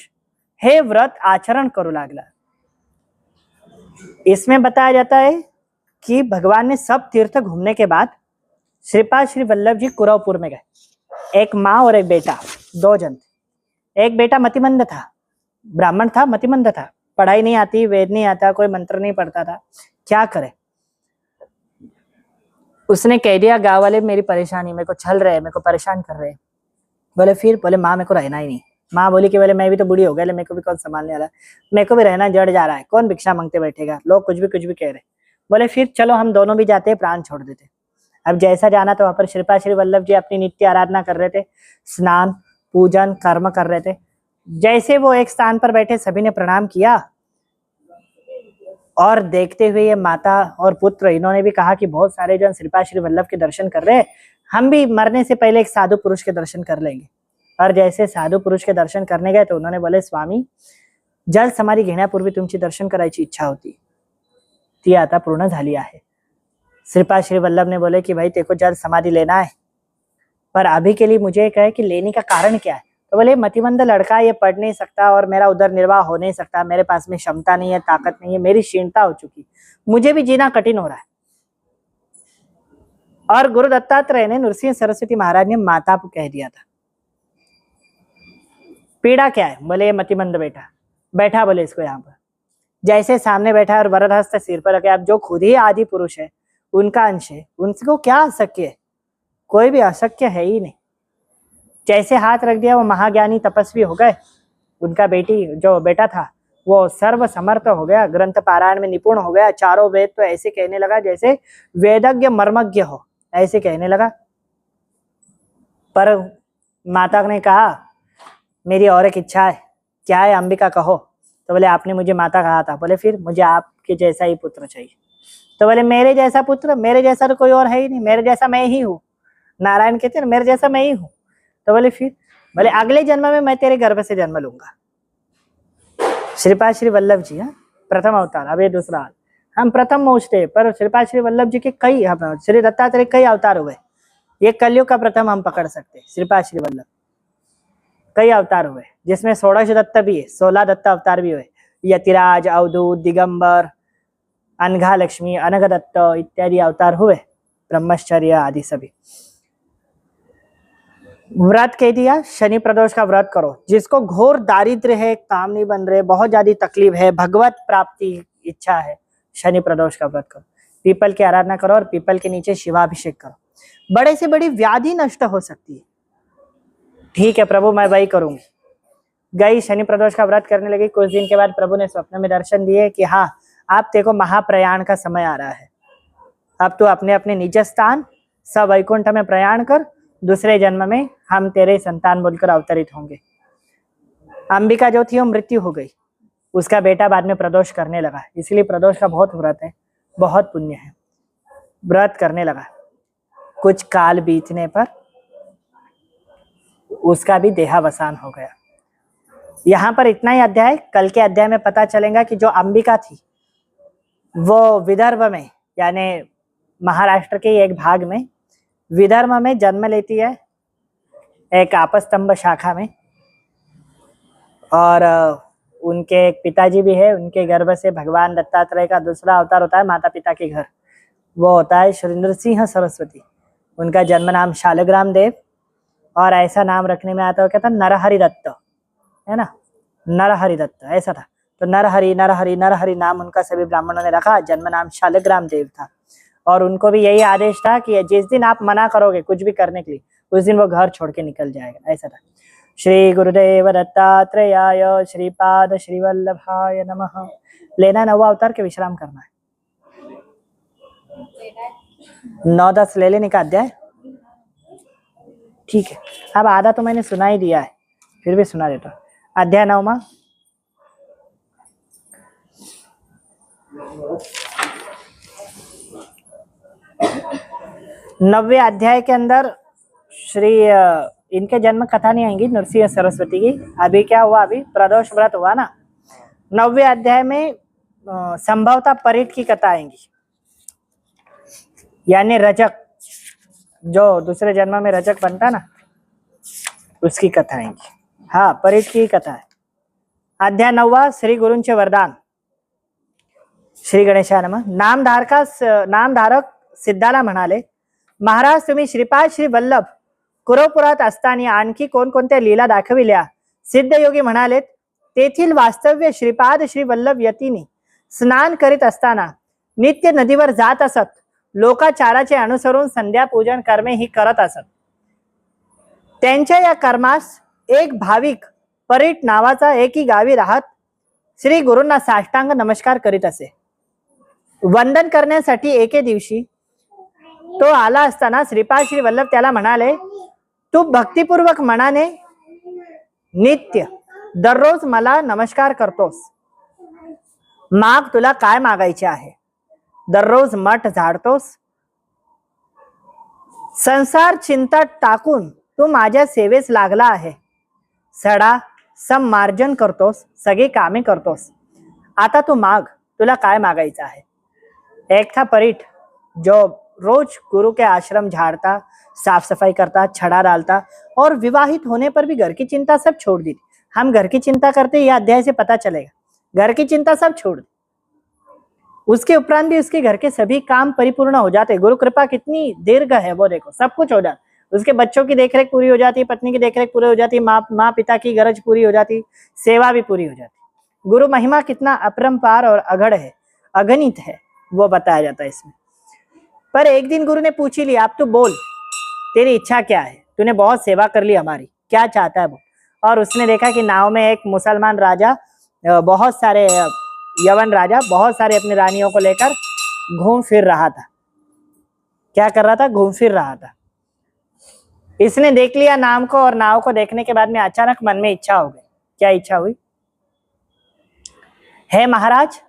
हे व्रत आचरण करू लागला. इसमें बताया जाता है कि भगवान ने सब तीर्थ घूमने के बाद श्रीपाद श्री वल्लभ जी कुरवपुर में गए. एक माँ और एक बेटा, 2 जन. एक बेटा मतिमंद था, ब्राह्मण था, मतिमंद था, पढ़ाई नहीं आती, वेद नहीं आता, कोई मंत्र नहीं पढ़ता था. क्या करे? उसने कह दिया, गाँव वाले मेरी परेशानी, मेरे को छल रहे, मेरे को परेशान कर रहे. बोले फिर? बोले माँ मेरे को रहना ही नहीं. माँ बोली कि बोले मैं भी तो बूढ़ी हो गया, मेरे को भी कौन संभालने वाला, मेरे को भी रहना जड़ जा रहा है, कौन भिक्षा मांगते बैठेगा, लोग कुछ भी कह रहे. बोले फिर चलो हम दोनों भी जाते, प्राण छोड़ देते. अब जैसा जाना तो वहां पर श्रीपाद श्री वल्लभ जी अपनी नित्य आराधना कर रहे थे, स्नान पूजन कर्म कर रहे थे. जैसे वो एक स्थान पर बैठे, सभी ने प्रणाम किया. और देखते हुए ये माता और पुत्र इन्होंने भी कहा कि बहुत सारे जन श्रीपाद श्री वल्लभ के दर्शन कर रहे हैं, हम भी मरने से पहले एक साधु पुरुष के दर्शन कर लेंगे। और जैसे साधु पुरुष के दर्शन करने गए तो उन्होंने बोले, स्वामी जल समाधी घेण्यापूर्वी तुमची दर्शन करायची इच्छा होती, ती आता पूर्ण झाली आहे। श्रीपाद श्री वल्लभ ने बोले कि भाई तेको जल समाधि लेना है, पर अभी के लिए मुझे कहे कि लेने का कारण क्या है। तो बोले मतिमंद लड़का, ये पढ़ नहीं सकता और मेरा उधर निर्वाह हो नहीं सकता, मेरे पास में क्षमता नहीं है, ताकत नहीं है, मेरी क्षीणता हो चुकी, मुझे भी जीना कठिन हो रहा है। और गुरु दत्तात्रेय ने नृसिंह सरस्वती महाराज ने माता को कह दिया था, पीड़ा क्या है? बोले मतिमंद बेटा बैठा, बोले इसको यहाँ पर। जैसे सामने बैठा और वरद हस्त सिर पर रखे, अब जो खुद ही आदि पुरुष है, उनका अंश है, उनको क्या अशक्य है? कोई भी अशक्य है ही नहीं। जैसे हाथ रख दिया वो महाज्ञानी तपस्वी हो गए। उनका जो बेटा था वो सर्व समर्थ हो गया, ग्रंथ पारायण में निपुण हो गया, चारों वेद तो ऐसे कहने लगा जैसे वेदज्ञ मर्मज्ञ हो, ऐसे कहने लगा। पर माता ने कहा मेरी और एक इच्छा है। क्या है अंबिका, कहो। तो बोले आपने मुझे माता कहा था। बोले फिर मुझे आपके जैसा ही पुत्र चाहिए। तो बोले मेरे जैसा पुत्र? मेरे जैसा तो कोई और है ही नहीं, मेरे जैसा मैं ही हूँ। नारायण कहते हैं मेरे जैसा मैं ही हूँ। तो बोले फिर? बोले अगले जन्म में मैं तेरे गर्भ से जन्म लूंगा। श्रीपाद श्री वल्लभ जी, हाँ, प्रथम अवतार। अब ये दूसरा, हम प्रथम मोचते, पर श्रीपाद श्री वल्लभ जी के कई, श्री दत्तात्रेय कई अवतार हुए। ये कलयुग का प्रथम हम पकड़ सकते। श्रीपाद श्री वल्लभ कई अवतार हुए, जिसमें 16 दत्त भी है, 16 दत्त अवतार भी हुए। यतिराज, अवधूत, दिगंबर, अनघा लक्ष्मी, अनघ दत्त इत्यादि अवतार हुए, ब्रह्मचर्य आदि सभी। व्रत कह दिया, शनि प्रदोष का व्रत करो। जिसको घोर दारिद्र्य है, काम नहीं बन रहे, बहुत ज्यादा तकलीफ है, भगवत प्राप्ति इच्छा है, शनि प्रदोष का व्रत करो। पीपल की आराधना करो और पीपल के नीचे शिवाभिषेक करो। बड़े से बड़ी व्याधि नष्ट हो सकती है। ठीक है प्रभु, मैं वही करूंगी। गई, शनि प्रदोष का व्रत करने लगी। कुछ दिन के बाद प्रभु ने स्वप्न में दर्शन दिए कि हाँ, आप देखो महाप्रयाण का समय आ रहा है, अब तो अपने अपने निज स्थान सवैकुंठ में प्रयाण कर, दूसरे जन्म में हम तेरे संतान बोलकर अवतरित होंगे। अंबिका जो थी वो मृत्यु हो गई, उसका बेटा बाद में प्रदोष करने लगा। इसलिए प्रदोष का बहुत व्रत है, बहुत पुण्य है। व्रत करने लगा, कुछ काल बीतने पर उसका भी देहावसान हो गया। यहाँ पर इतना ही अध्याय। कल के अध्याय में पता चलेगा कि जो अंबिका थी वो विदर्भ में, यानी महाराष्ट्र के एक भाग में, विदर्भ में जन्म लेती है, एक आपस्तंभ शाखा में। और उनके एक पिताजी भी है, उनके गर्भ से भगवान दत्तात्रेय का दूसरा अवतार होता है माता पिता के घर, वो होता है श्री नृसिंह सरस्वती। उनका जन्म नाम शालग्राम देव, और ऐसा नाम रखने में आता है, क्या था, नरहरि दत्त, है ना, नरहरि दत्त ऐसा था। तो नरहरि नरहरि नरहरि नाम उनका सभी ब्राह्मणों ने रखा। जन्म नाम शालग्राम देव था। और उनको भी यही आदेश था कि जिस दिन आप मना करोगे कुछ भी करने के लिए, उस दिन वो घर छोड़ के निकल जाएगा, ऐसा था। श्री गुरुदेव दत्तात्रेयाय श्रीपाद श्री वल्लभाय नमः। लेना 9वां अवतार के विश्राम करना है। 9-10 ले लेने का अध्याय, ठीक है। अब आधा तो मैंने सुना ही दिया है, फिर भी सुना देता हूं। अध्याय 9वां। नौवे अध्याय के अंदर श्री इनके जन्म कथा नहीं आएंगी, नृसिंह सरस्वती की। अभी क्या हुआ, अभी प्रदोष व्रत हुआ ना। 9वें अध्याय में संभवतः परिट की कथा आएंगी, यानी रजक, जो दूसरे जन्म में रजक बनता ना, उसकी कथा आएंगी। हाँ, परिट की कथा है। अध्याय 9वां, श्री गुरूंचे वरदान। श्री गणेशाय नमः। नामधारक सिद्धाला म्हणाले, महाराज तुम्ही श्रीपाद श्री वल्लभ कुरुपुरात असताना आणखी कोणकोणत्या लीला दाखविल्या? सिद्धयोगी म्हणालेत, तेथील वास्तव्य श्रीपाद श्री वल्लभ यतीनी स्नान करीत असताना नित्य नदीवर जात असत. लोकाचाराचे अनुसरून संध्या पूजन कर्मे ही करत असत. त्यांच्या या कर्मास एक भाविक परीट नावाचा एकी गावी राहत श्री गुरूंना साष्टांग नमस्कार करीत असे. वंदन करण्यासाठी एके दिवशी तो आला असताना श्रीपाद श्री वल्लभ त्याला म्हणाले, तू भक्तिपूर्वक मनाने नित्य दररोज मला नमस्कार करतोस, माग, तुला काय मागायचे आहे? दररोज मठ झाडतोस, संसार चिंता टाकून तू माझ्या सेवेस लागला आहे. सडा सम मार्जन करतोस, सगळी कामे करतोस. आता तू माग, तुला काय मागायचं आहे? एक था परीठ जो रोज गुरु के आश्रम झाड़ता, साफ सफाई करता, छड़ा डालता और विवाहित होने पर भी घर की चिंता सब छोड़ दी. हम घर की चिंता करते, यह अध्याय से पता चलेगा. घर की चिंता सब छोड़ दी. उसके उपरांत भी उसके घर के सभी काम परिपूर्ण हो जाते. गुरु कृपा कितनी दीर्घ है वो देखो, सब कुछ हो जाता. उसके बच्चों की देखरेख पूरी हो जाती, पत्नी की देखरेख पूरी हो जाती, माँ पिता की गरज पूरी हो जाती, सेवा भी पूरी हो जाती. गुरु महिमा कितना अपरंपार और अगढ़ है, अगणित है, वो बताया जाता है इसमें. पर एक दिन गुरु ने पूछ ही लिया, अब तू बोल, तेरी इच्छा क्या है? तूने बहुत सेवा कर ली हमारी, क्या चाहता है वो? और उसने देखा कि नाव में एक मुसलमान राजा, बहुत सारे यवन राजा बहुत सारे अपनी रानियों को लेकर घूम फिर रहा था. क्या कर रहा था? घूम फिर रहा था. इसने देख लिया नाम को, और नाव को देखने के बाद में अचानक मन में इच्छा हो गई. क्या इच्छा हुई? हे महाराज,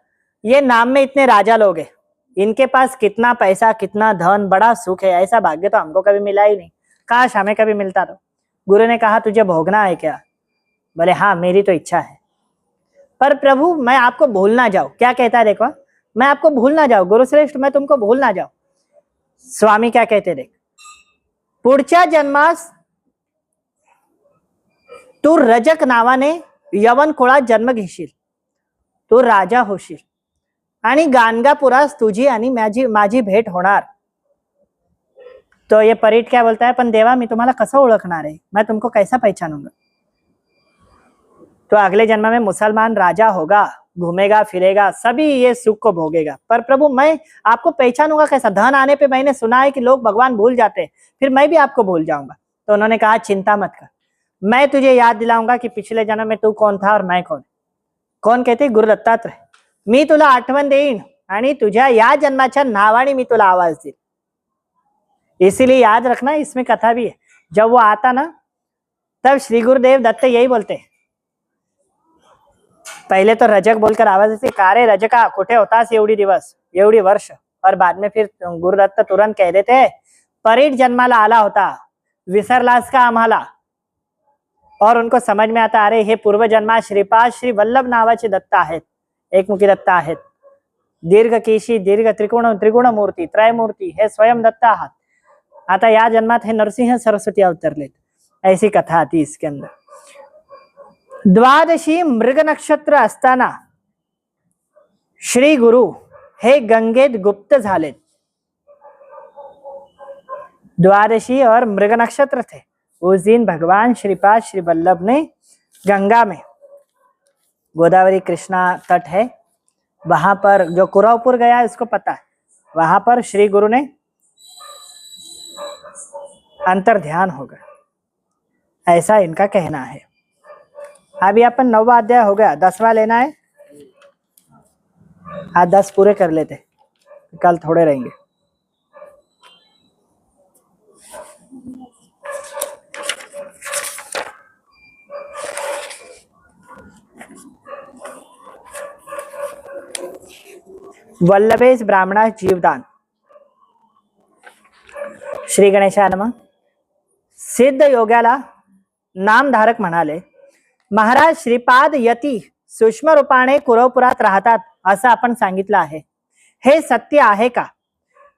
ये नाम में इतने राजा लोग हैं, इनके पास कितना पैसा, कितना धन, बड़ा सुख है. ऐसा भाग्य तो हमको कभी मिला ही नहीं. काश हमें कभी मिलता तो. गुरु ने कहा, तुझे भोगना है क्या? बोले, हाँ, मेरी तो इच्छा है. पर प्रभु, मैं आपको भूल ना जाऊं. क्या कहता है देखो, मैं आपको भूल ना जाऊं. गुरु श्रेष्ठ, मैं तुमको भूल ना जाऊं. स्वामी क्या कहते देख, पुढच्या जन्मास तू रजक नावाने यवन कुळात जन्म घेशील. तू राजा होशील आणि गाणगापुरास तुझी आणि माझी भेट होणार. तो ये परीट क्या बोलता है, पण देवा, मी तुम्हाला कसं ओळखणार आहे? मैं तुमको कैसा पहचानूंगा? तो अगले जन्म में मुसलमान राजा होगा, घूमेगा फिरेगा, सभी ये सुख को भोगेगा. पर प्रभु, मैं आपको पहचानूंगा कैसा? धन आने पे मैंने सुना है कि लोग भगवान भूल जाते हैं, फिर मैं भी आपको भूल जाऊंगा. तो उन्होंने कहा, चिंता मत कर, मैं तुझे याद दिलाऊंगा कि पिछले जन्म में तू कौन था और मैं कौन. कोण कहते? गुरु दत्तात्रय. मी तुला आठवण देईन आणि तुझ्या या जन्माच्या नावाने मी तुला आवाज देईन. इसीलिए याद रखना, इसमें कथा भी है. जब वो आता ना, तब श्री गुरुदेव दत्त यही बोलते. पहले तो रजक बोलकर आवाज देते, का रे रजका, कुठे होतास एवढी दिवस, एवढी वर्ष. और बाद में फिर गुरुदत्त तुरंत कह देते, परीट जन्माला आला होता, विसरलास का आम्हाला. और उनको समझ में आता, अरे हे पूर्वजन्मा श्रीपाद श्री वल्लभ नावाचे दत्त आहेत, एकमुखी दत्त आहेत. दीर्घ केशी, दीर्घ त्रिगुण मूर्ती, त्रयमूर्ती, हे स्वयं दत्त आहात. आता या जन्मात हे नरसिंह सरस्वती अवतरलेत. ऐसी कथा आती इसके अंदर. द्वादशी मृग नक्षत्र असताना श्री गुरु हे गंगेत गुप्त झालेत. द्वादशी और मृग नक्षत्र थे. उस दिन भगवान श्रीपाद श्री वल्लभ ने गंगा में, गोदावरी कृष्णा तट है वहां पर, जो कुरवपुर गया है उसको पता है, वहां पर श्री गुरु ने अंतर ध्यान होगा, ऐसा इनका कहना है. अभी अपन 9वां अध्याय हो गया, 10वां लेना है. आज 10 पूरे कर लेते, कल थोड़े रहेंगे. वल्लभेश ब्राह्मणा जीवदान. श्री गणेशाय नमः. सिद्ध योग्याला नामधारक म्हणाले, महाराज श्रीपाद यती सूक्ष्म रूपाने कुरवपुरात राहतात असं आपण सांगितलं आहे. हे सत्य आहे का?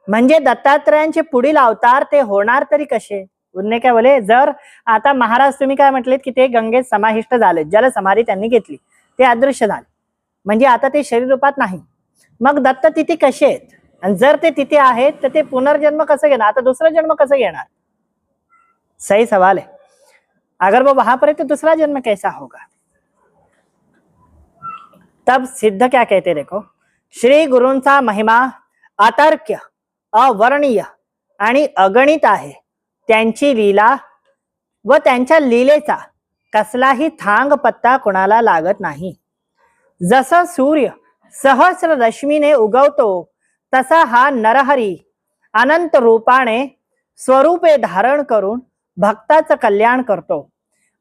म्हणजे दत्तात्रयांचे पुढील अवतार ते होणार तरी कसे? उन्ने काय बोले, जर आता महाराज तुम्ही काय म्हटलेत की ते गंगेत समाविष्ट झाले, जल समाधी त्यांनी घेतली, ते अदृश्य झाले, म्हणजे आता ते शरीर रूपात नाही. मग दत्त तिथे कसे आहेत? आणि जर ते तिथे आहेत तर ते पुनर्जन्म कसं घेणार? आता दुसरा जन्म कसं घेणार? सही सवाल है. अगर वो वहां पर है तो दूसरा जन्म कैसा होगा? तब सिद्ध क्या कहते देखो, श्री गुरूंचा महिमा अतर्क्य, अवर्णीय आणि अगणित आहे. त्यांची लीला व त्यांच्या लीलेचा कसलाही थांग पत्ता कोणाला लागत नाही. जसा सूर्य सहस्र रश्मीने उगवतो तसा हा नरहरी अनंत रूपाने स्वरूपे धारण करून भक्ताचं कल्याण करतो.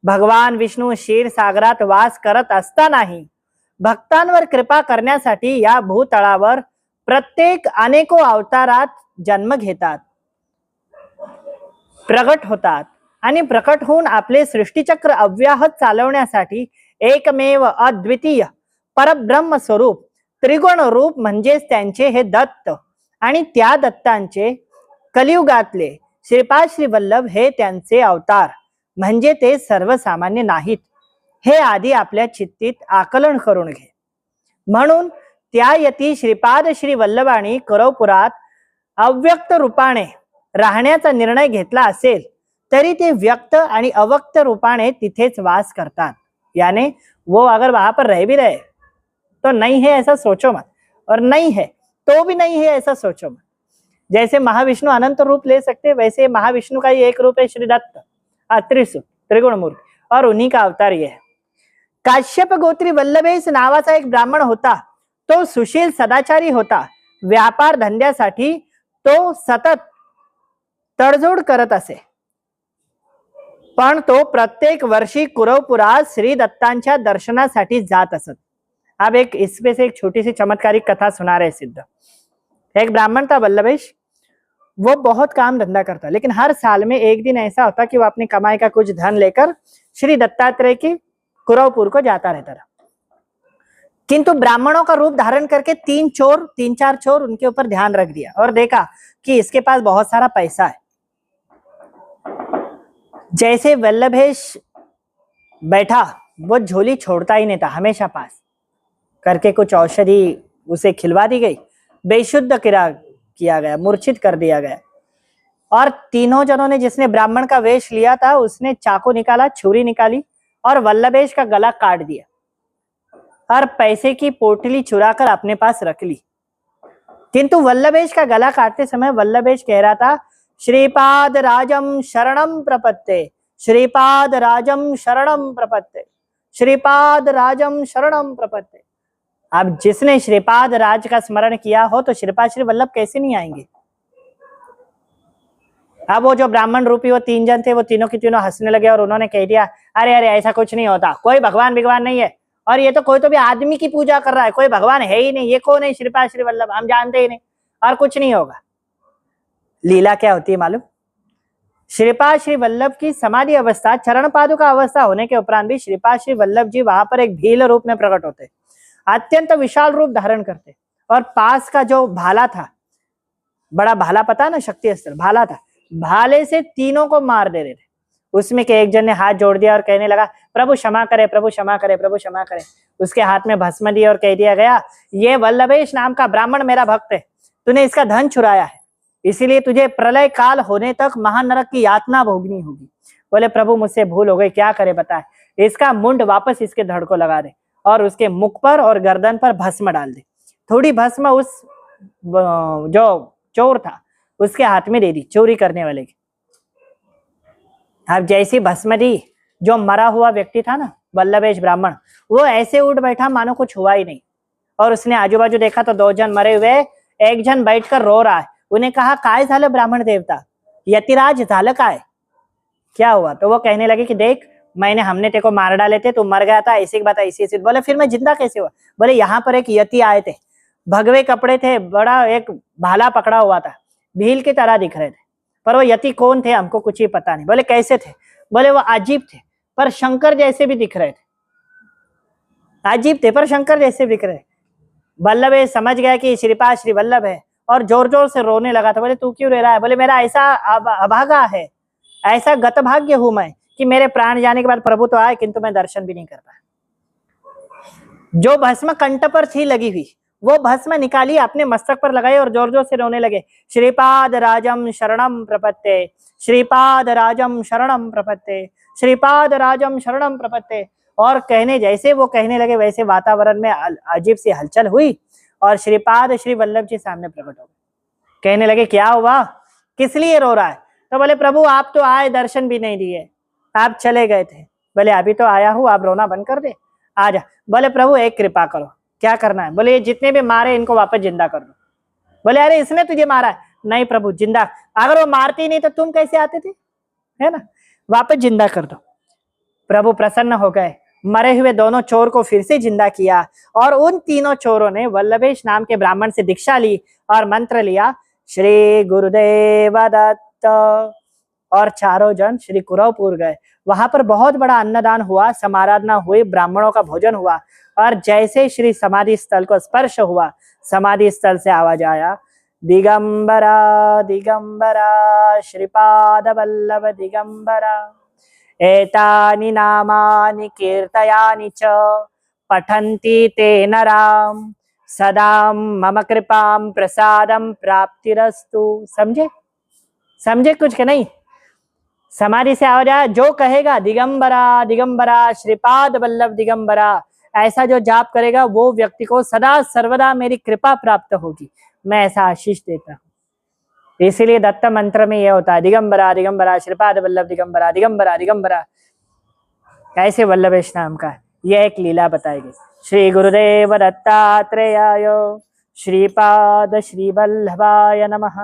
भगवान विष्णू क्षीर सागरात वास करत असतानाही भक्तांवर कृपा करण्यासाठी या भूतळावर प्रत्येक अनेको अवतारात जन्म घेतात, प्रगट होतात आणि प्रकट होऊन आपले सृष्टीचक्र अव्याहत चालवण्यासाठी एकमेव अद्वितीय परब्रह्म स्वरूप त्रिगुण रूप म्हणजेच त्यांचे हे दत्त आणि त्या दत्तांचे कलियुगातले श्रीपाद श्री वल्लभ हे त्यांचे अवतार म्हणजे ते सर्वसामान्य नाहीत हे आधी आपल्या चित्तीत आकलन करून घे. म्हणून त्या यती श्रीपाद श्री वल्लभांनी करवपुरात अव्यक्त रूपाने राहण्याचा निर्णय घेतला असेल तरी ते व्यक्त आणि अव्यक्त रूपाने तिथेच वास करतात. यानी वो अगर वहां पर रह भी रहे तो नहीं है ऐसा सोचो मत, और नहीं है तो भी नहीं है ऐसा सोचो मत. जैसे महाविष्णु अनंत रूप ले सकते वैसे महाविष्णु का ही एक रूप है श्री दत्त त्रिशूल त्रिगुण मूर्ति, और उन्हीं का अवतार ये है. काश्यप गोत्री वल्लभेश नावाचा एक ब्राह्मण होता. तो सुशील सदाचारी होता. व्यापार धंद्यासाठी तो सतत तडजोड करत असे, पण तो प्रत्येक वर्षी कुरवपुरात श्री दत्तांच्या दर्शनासाठी जात असत. अब एक इसमें से एक छोटी सी चमत्कारिक कथा सुना रहे सिद्ध. एक ब्राह्मण था वल्लभेश. वो बहुत काम धंधा करता, लेकिन हर साल में एक दिन ऐसा होता कि वो अपनी कमाई का कुछ धन लेकर श्री दत्तात्रेय की कुरवपुर को जाता रहता था. किंतु ब्राह्मणों का रूप धारण करके तीन चार चोर उनके ऊपर ध्यान रख दिया और देखा कि इसके पास बहुत सारा पैसा है. जैसे वल्लभेश बैठा वो झोली छोड़ता ही नहीं था, हमेशा पास करके कुछ औषधि उसे खिलवा दी गई, बेशुद्ध किया गया, मूर्छित कर दिया गया. और तीनों जनों ने, जिसने ब्राह्मण का वेश लिया था उसने चाकू निकाला, छुरी निकाली और वल्लभेश का गला काट दिया और पैसे की पोटली चुराकर अपने पास रख ली. किंतु वल्लभेश का गला काटते समय वल्लभेश कह रहा था, श्रीपाद राजम शरणम प्रपत्ते, श्रीपाद राजम शरणम प्रपत्ते, श्रीपाद राजम शरणम प्रपत्ते. अब जिसने श्रीपाद राज का स्मरण किया हो तो श्रीपाद श्री वल्लभ कैसे नहीं आएंगे. अब वो जो ब्राह्मण रूपी वो तीन जन थे, वो तीनों की तीनों हंसने लगे और उन्होंने कह दिया, अरे अरे ऐसा कुछ नहीं होता, कोई भगवान नहीं है, और ये तो कोई तो भी आदमी की पूजा कर रहा है, कोई भगवान है ही नहीं, ये कौन है श्रीपाद श्री वल्लभ, हम जानते ही नहीं, और कुछ नहीं होगा. लीला क्या होती है मालूम. श्रीपाद श्री वल्लभ की समाधि अवस्था, चरण पादुका अवस्था होने के उपरांत भी श्रीपाद श्री वल्लभ जी वहां पर एक भील रूप में प्रकट होते, अत्यंत विशाल रूप धारण करते, और पास का जो भाला था, बड़ा भाला पता ना, शक्ति अस्त्र भाला था, भाले से तीनों को मार दे रहे थे. उसमें के एक जन ने हाथ जोड़ दिया और कहने लगा, प्रभु क्षमा करे, प्रभु क्षमा करे, प्रभु क्षमा करे. उसके हाथ में भस्म दी और कह दिया गया, ये वल्लभेश नाम का ब्राह्मण मेरा भक्त है, तूने इसका धन चुराया है, इसीलिए तुझे प्रलय काल होने तक महानरक की यातना भोगनी होगी. बोले प्रभु मुझसे भूल हो गई, क्या करे बताए. इसका मुंड वापस इसके धड़ को लगा दे और उसके मुख पर और गर्दन पर भस्म डाल दे. थोड़ी भस्म उस जो चोर था उसके हाथ में दे दी, चोरी करने वाले की. अब जैसी भस्म दी, जो मरा हुआ व्यक्ति था ना वल्लभेश ब्राह्मण, वो ऐसे उठ बैठा मानो कुछ हुआ ही नहीं. और उसने आजू बाजू देखा तो दो जन मरे हुए, एक जन बैठकर रो रहा है. उन्हें कहा, काय झालं ब्राह्मण देवता, यतिराज झालं काय, क्या हुआ. तो वो कहने लगे कि देख, हमने तेको मार डाले थे, तू मर गया था, ऐसी बात ऐसी. बोले फिर मैं जिंदा कैसे हुआ. बोले यहाँ पर एक यति आए थे, भगवे कपड़े थे, बड़ा एक भाला पकड़ा हुआ था, भील की तरह दिख रहे थे, पर वो यति कौन थे हमको कुछ ही पता नहीं. बोले कैसे थे. बोले वो अजीब थे पर शंकर जैसे भी दिख रहे थे, अजीब थे पर शंकर जैसे दिख रहे. वल्लभ समझ गया कि श्रीपाद श्री वल्लभ है और जोर जोर से रोने लगा था. बोले तू क्यों रो रहा है. बोले मेरा ऐसा अभागा है, ऐसा गतभाग्य हूं मैं कि मेरे प्राण जाने के बाद प्रभु तो आए किंतु मैं दर्शन भी नहीं कर पाया. जो भस्म कंठ पर थी लगी हुई, वो भस्म निकाली, अपने मस्तक पर लगाई और जोर जोर से रोने लगे, श्रीपाद राजम शरणम प्रपत्ते, श्रीपाद राजम शरणम प्रपत्ते, श्रीपाद राजम शरणम प्रपत्ते. और कहने जैसे वो कहने लगे वैसे वातावरण में अजीब सी हलचल हुई और श्रीपाद श्री वल्लभ जी सामने प्रकट हो गए. कहने लगे क्या हुआ, किस लिए रो रहा है. तो बोले प्रभु आप तो आए, दर्शन भी नहीं दिए, आप चले गए थे. बोले अभी तो आया हूँ, आप रोना बंद कर दे, आ जा. बोले प्रभु एक कृपा करो, क्या करना है. बोले ये जितने भी मारे इनको वापस जिंदा कर दो. बोले अरे इसने तुझे मारा है. नहीं प्रभु जिंदा, अगर वो मारती नहीं तो तुम कैसे आते थे, है ना, वापस जिंदा कर दो. प्रभु प्रसन्न हो गए मरे हुए दोनों चोर को फिर से जिंदा किया और उन तीनों चोरों ने वल्लभेश नाम के ब्राह्मण से दीक्षा ली और मंत्र लिया, श्री गुरुदेव दत्त। और चारों जन श्री कुरवपुर गए। वहां पर बहुत बड़ा अन्नदान हुआ, समाराधना हुई, ब्राह्मणों का भोजन हुआ। और जैसे श्री समाधि स्थल को स्पर्श हुआ, समाधि स्थल से आवाज आया, दिगंबरा दिगंबरा श्रीपाद वल्लभ दिगंबरा, एतानि नामानि कीर्तयानि च पठन्ति ते नराम सदा मम कृपाम प्रसादम प्राप्तिरस्तु। समझे? समझे कुछ के नहीं? समाधि से आवाज आया, जो कहेगा दिगंबरा दिगंबरा श्रीपाद वल्लभ दिगंबरा, ऐसा जो जाप करेगा वो व्यक्ति को सदा सर्वदा मेरी कृपा प्राप्त होगी, मैं ऐसा आशीष देता हूँ। इसीलिए दत्त मंत्र में यह होता है, दिगंबरा दिगंबरा श्रीपाद वल्लभ दिगंबरा, दिगंबरा दिगंबरा। ऐसे वल्लभेश नाम का यह एक लीला बताई गई। श्री गुरुदेव दत्तात्रेयाय श्रीपाद श्री वल्लभाय नमः।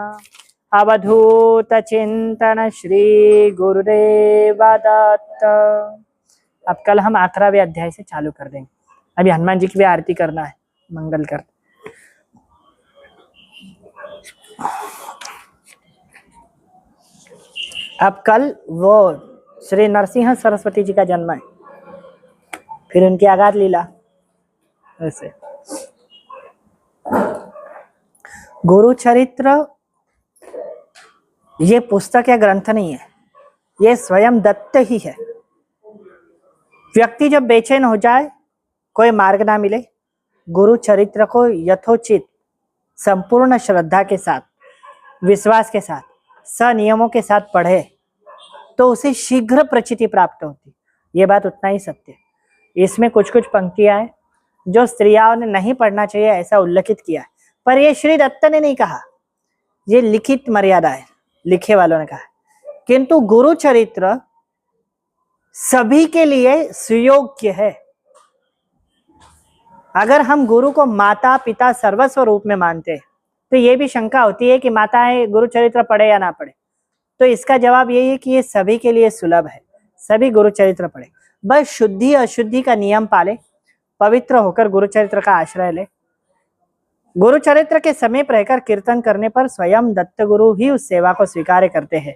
अवधूत चिंतन श्री गुरुदेव दत्त। अब कल हम 11वें अध्याय से चालू कर देंगे। अभी हनुमान जी की भी आरती करना है, मंगल कर। अब कल वो श्री नरसिंह सरस्वती जी का जन्म है, फिर उनकी आगाध लीला। ऐसे गुरु चरित्र ये पुस्तक या ग्रंथ नहीं है, ये स्वयं दत्त ही है। व्यक्ति जब बेचैन हो जाए, कोई मार्ग ना मिले, गुरु चरित्र को यथोचित संपूर्ण श्रद्धा के साथ, विश्वास के साथ, सनियमों के साथ पढ़े तो उसे शीघ्र प्रचिति प्राप्त होती। ये बात उतना ही सत्य है। इसमें कुछ कुछ पंक्तियां हैं जो स्त्रियों ने नहीं पढ़ना चाहिए, ऐसा उल्लेखित किया है, पर ये श्री दत्त ने नहीं कहा, ये लिखित मर्यादा है, लिखे वालों ने कहा। किंतु गुरु चरित्र सभी के लिए सुयोग्य है। अगर हम गुरु को माता पिता सर्वस्व रूप में मानते हैं तो ये भी शंका होती है कि माताएं गुरु चरित्र पढ़े या ना पढ़े। तो इसका जवाब यही है कि ये सभी के लिए सुलभ है, सभी गुरु चरित्र पढ़े, बस शुद्धि अशुद्धि का नियम पाले, पवित्र होकर गुरु चरित्र का आश्रय ले। गुरु चरित्र के समीप रहकर कीर्तन करने पर स्वयं दत्त गुरु ही उस सेवा को स्वीकार करते हैं,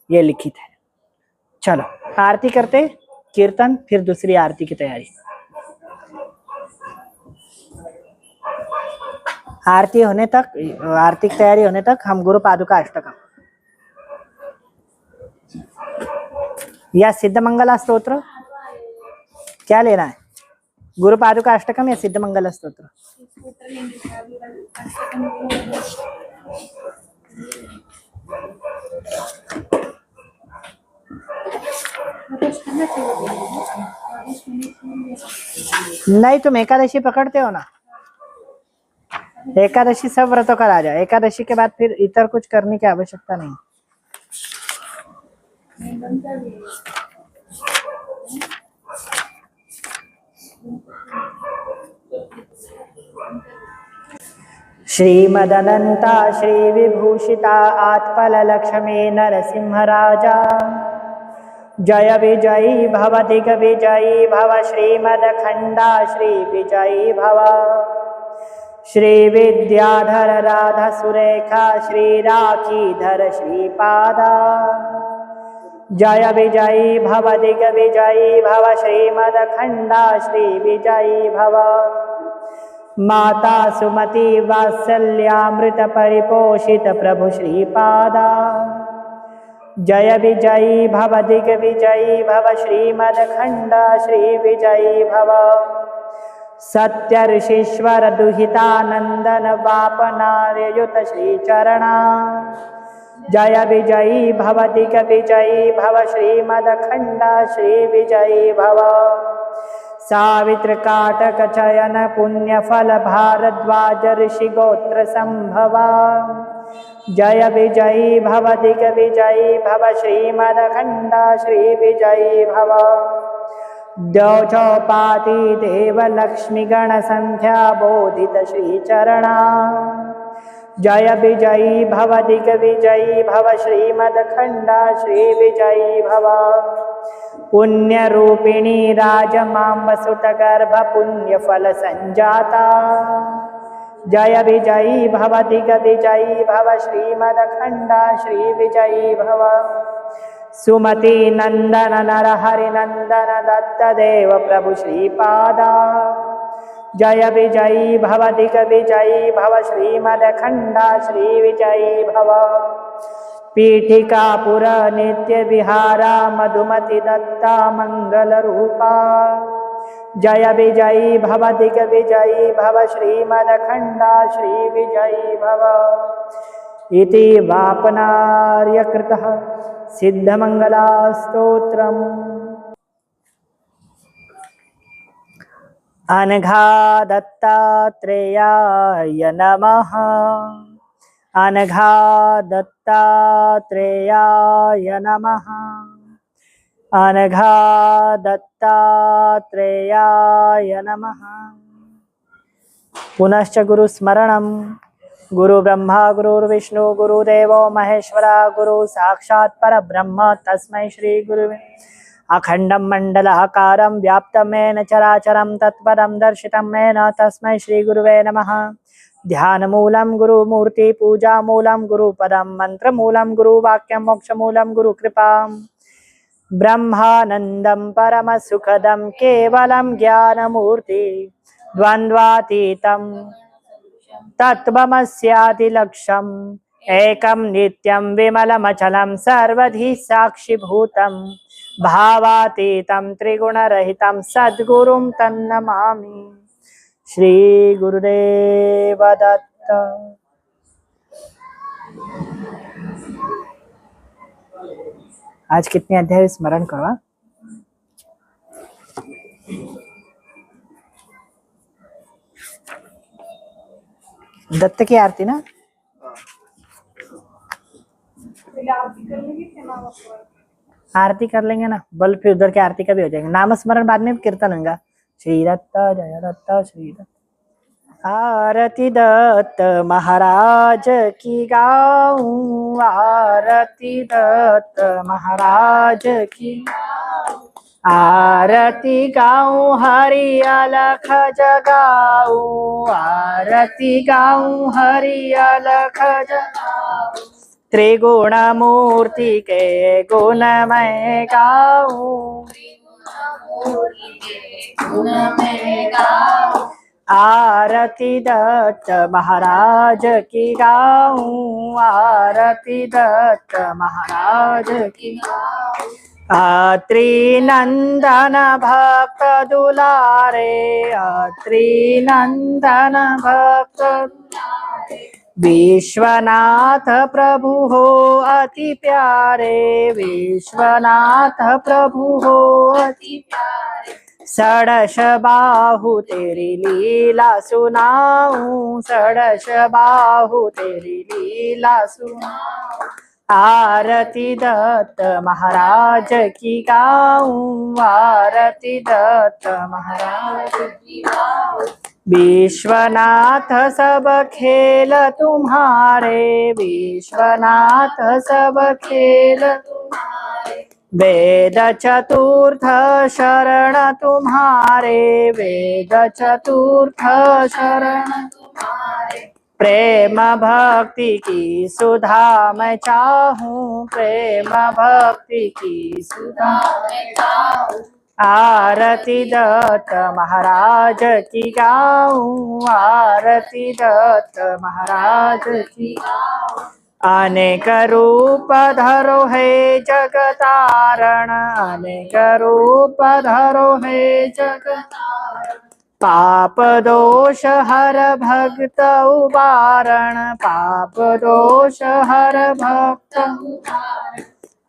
ये लिखित है। चलो आरती करते, कीर्तन, फिर दूसरी आरती की तैयारी। आरती होने तक, आरती की तैयारी होने तक हम गुरु पादुका अष्टकम या सिद्ध मंगला स्तोत्र, क्या लेना है? गुरु पादुका अष्टकम या सिद्ध मंगला स्तोत्र? नहीं, तुम एकादशी पकड़ते हो ना? एकादशी सब व्रतों का राजा। एकादशी के बाद फिर इतर कुछ करने की आवश्यकता नहीं। श्रीमदनंता श्री विभूषिता आत्पल लक्ष्मी नरसिंह राजा, जय विजयी भव दिग्विजयी भव श्रीमदखंडा श्री विजयी भव। श्री विद्याधर राधा सुरेखा श्री राखीधर श्रीपादा, जय विजयी भव दिग्विजयी भव श्रीमदखंडा श्री विजयी भव। माता सुमति वात्सल्यामृत परिपोषित प्रभु श्रीपादा, जय विजयी भव दिग्विजयी भव श्रीमदखंडा श्री विजयी भव। सत्य ऋषीश्वर दुहितानंदन वापनार्युत श्री चरणा, जय विजयी भव दिग्विजयी भव श्रीमदखंडा श्री विजयी भव। सावित्र काटक चयन पुण्य फल भारद्वाज ऋषि गोत्र संभवा, जय विजयी भव दिग्विजयी भव श्रीमदखंडा श्री विजयी भव। द्यौचौपाती देव लक्ष्मी गण संध्या बोधित श्री चरणा, जय विजयी भव दिग्विजयी भव श्रीमदखंडा श्री विजयी भव। पुण्यरूपिणी राजमाम्बसुतगर्भ पुण्यफल संजाता। जय विजयी भव दिग्विजयी भव श्रीमदखंडा श्री विजयी भव। सुमति नंदन नरहरि नंदन दत्त देव प्रभु श्रीपादा। जय विजयी भव दिग्विजयी भव श्रीमदखंडा श्री विजयी भव। पीठिकापुर नित्य विहारा मधुमति दत्ता मंगल रूपा। जय विजयी भव दिग्विजयी भव श्रीमदखंडा श्री विजयी भव। इति वापनार्य कृतः सिद्धमंगला स्तोत्रम्। अनघा दत्तात्रेयाय नमः। अनघा दत्तात्रेयाय नमः। अनघा दत्तात्रेयाय नमः। पुनश्च गुरुस्मरणं। गुरु ब्रह्मा गुरुर्विष्णु गुरुदेवो महेश्वरा गुरु साक्षात् परब्रह्म तस्मै श्री गुरुवे। अखंडं मंडलाकारं व्याप्तं येन चराचरं तत्पदं दर्शितं येन तस्मै श्री गुरुवे नमः। ध्यानमूलं गुरुमूर्ति पूजामूलं गुरुपदं मंत्रमूलं गुरुवाक्यं मोक्षमूलं गुरुकृपाम्। ब्रह्मानन्दं परमसुखदं केवलं ज्ञानमूर्ति द्वन्द्वातीतं तत्त्वमस्यादिलक्ष्यम् एकं नित्यं विमलमचलं सर्वधि साक्षिभूतं भावातीतं त्रिगुणरहितं सद्गुरुं तन्नमामि। श्री गुरुदेव दत्त। आज कितने अध्याय स्मरण करवा? दत्त की आरती ना? आरती कर लेंगे ना, बल फिर उधर की आरती का भी हो जाएगा। नाम स्मरण बाद में कीर्तन होगा। श्री दत्त जय दत्त श्री दत्त। आरती दत्त महाराज की गाऊं। आरती दत्त महाराज की आरती गाऊं हरि अलख जगाऊं। आरती गाऊं हरि अलख जगाऊं। त्रिगुण मूर्ति के गुण मैं गाऊं। आरती दत्त महाराज की गाऊं। आरती दत्त महाराज की गाऊं। अत्रि नंदन भक्त दुलारे। अत्रि नंदन भक्त दुलारे। विश्वनाथ प्रभु हो अति प्यारे। विश्वनाथ प्रभु हो अति प्यारे। षडश बाहु तेरी लीला सुनाऊं। षडश बाहु तेरी लीला सुनाऊं। आरती दत्त महाराज की गाऊं। आरती दत्त महाराज की गाऊं। विश्वनाथ सब खेल तुम्हारे। विश्वनाथ सब खेल तुम्हारे। वेद चतुर्थ शरण तुम्हारे। वेद चतुर्थ शरण तुम्हारे। प्रेम भक्ति की सुधा मैं चाहूं। प्रेम भक्ति की सुधा मैं चाहूं। आरती दत्त महाराज की गाऊं। आरती दत्त महाराज की गाऊं। अनेक रूप धरो है जगतारण। अनेक रूप धरो है जगतारण। पाप दोष हर भक्त उबारण। पाप दोष हर भक्त उबारण।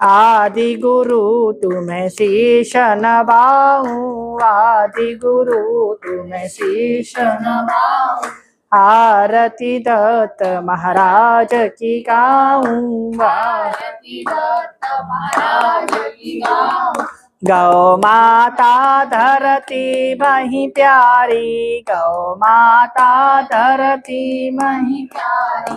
आदि गुरु तुम्हें शीश नवाऊं। आदि गुरु तुम्हें शीश नवाऊं। आरती दत्त महाराज की गाऊं। आरती दत्त महाराज की गाऊं। गौ माता धरती मही प्यारी। गौ माता धरती मही प्यारी।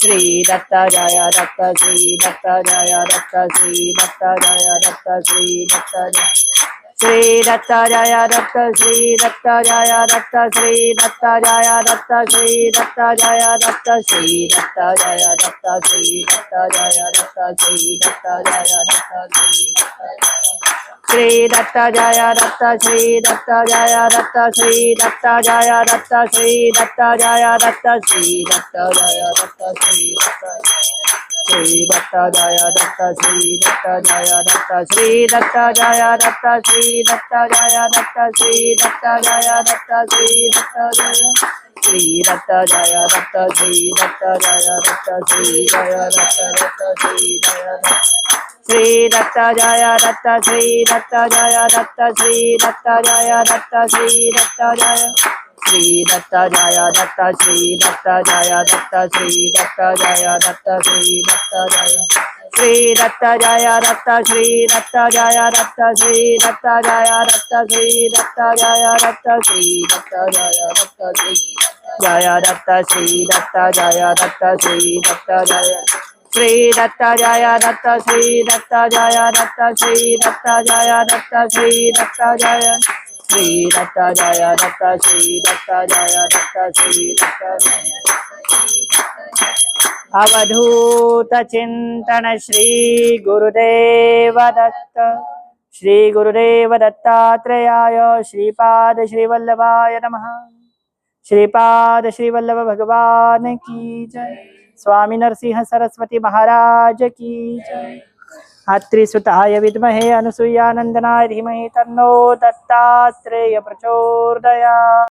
श्री दत्तात्रेय दत्त श्री दत्तात्रेय दत्त श्री दत्तात्रेय दत्त श्री दत्तात्रेय श्री दत्तात्रेय दत्त श्री दत्तात्रेय दत्त श्री दत्तात्रेय दत्त श्री दत्तात्रेय दत्त श्री दत्तात्रेय दत्त श्री दत्तात्रेय दत्त श्री दत्तात्रेय दत्त श्री दत्तात्रेय दत्त श्री दत्तात्रेय दत्त श्री दत्तात्रेय दत्त श्री दत्तात्रेय दत्त श्री दत्तात्रेय दत्त श्री दत्तात्रेय दत्त श्री दत्तात्रेय दत्त श्री दत्तात्रेय दत्त श्री दत्तात्रेय दत्त श्री दत्तात्रेय दत्त श्री दत्तात्रेय दत्त श्री श्री दत्तात्रेय दत्त श्री दत्तात्रेय दत्त श्री दत्तात्रेय दत्त श्री दत्तात्रेय श्री दत्तात्रेय दत्त श्री दत्तात्रेय दत्त श्री दत्तात्रेय दत्त श्री दत्तात्रेय दत्त श्री दत्तात्रेय दत्त श्री दत्तात्रेय दत्त श्री दत्तात्रेय दत्त श्री दत्तात्रेय दत्त श्री दत्तात्रेय दत्त श्री दत्तात्रेय श्री दत्तात्रेय दत्त श्री दत्तात्रेय दत्त श्री दत्तात्रेय दत्त श्री दत्तात्रेय श्री दत्तात्रेय दत्त श्री दत्तात्रेय दत्त श्री अवधूत चिंतन श्री गुरुदेव दत्त श्री गुरुदेव दत्तात्रेयाय श्रीपाद श्री वल्लभाय नमः। श्रीपाद श्री वल्लभ भगवान की जय। स्वामी नरसिंह सरस्वती महाराज की जय। अत्रिसुताय विद्महे अनुसूयानंदनाय धीमहि तन्नो दत्तात्रेय प्रचोदयात्।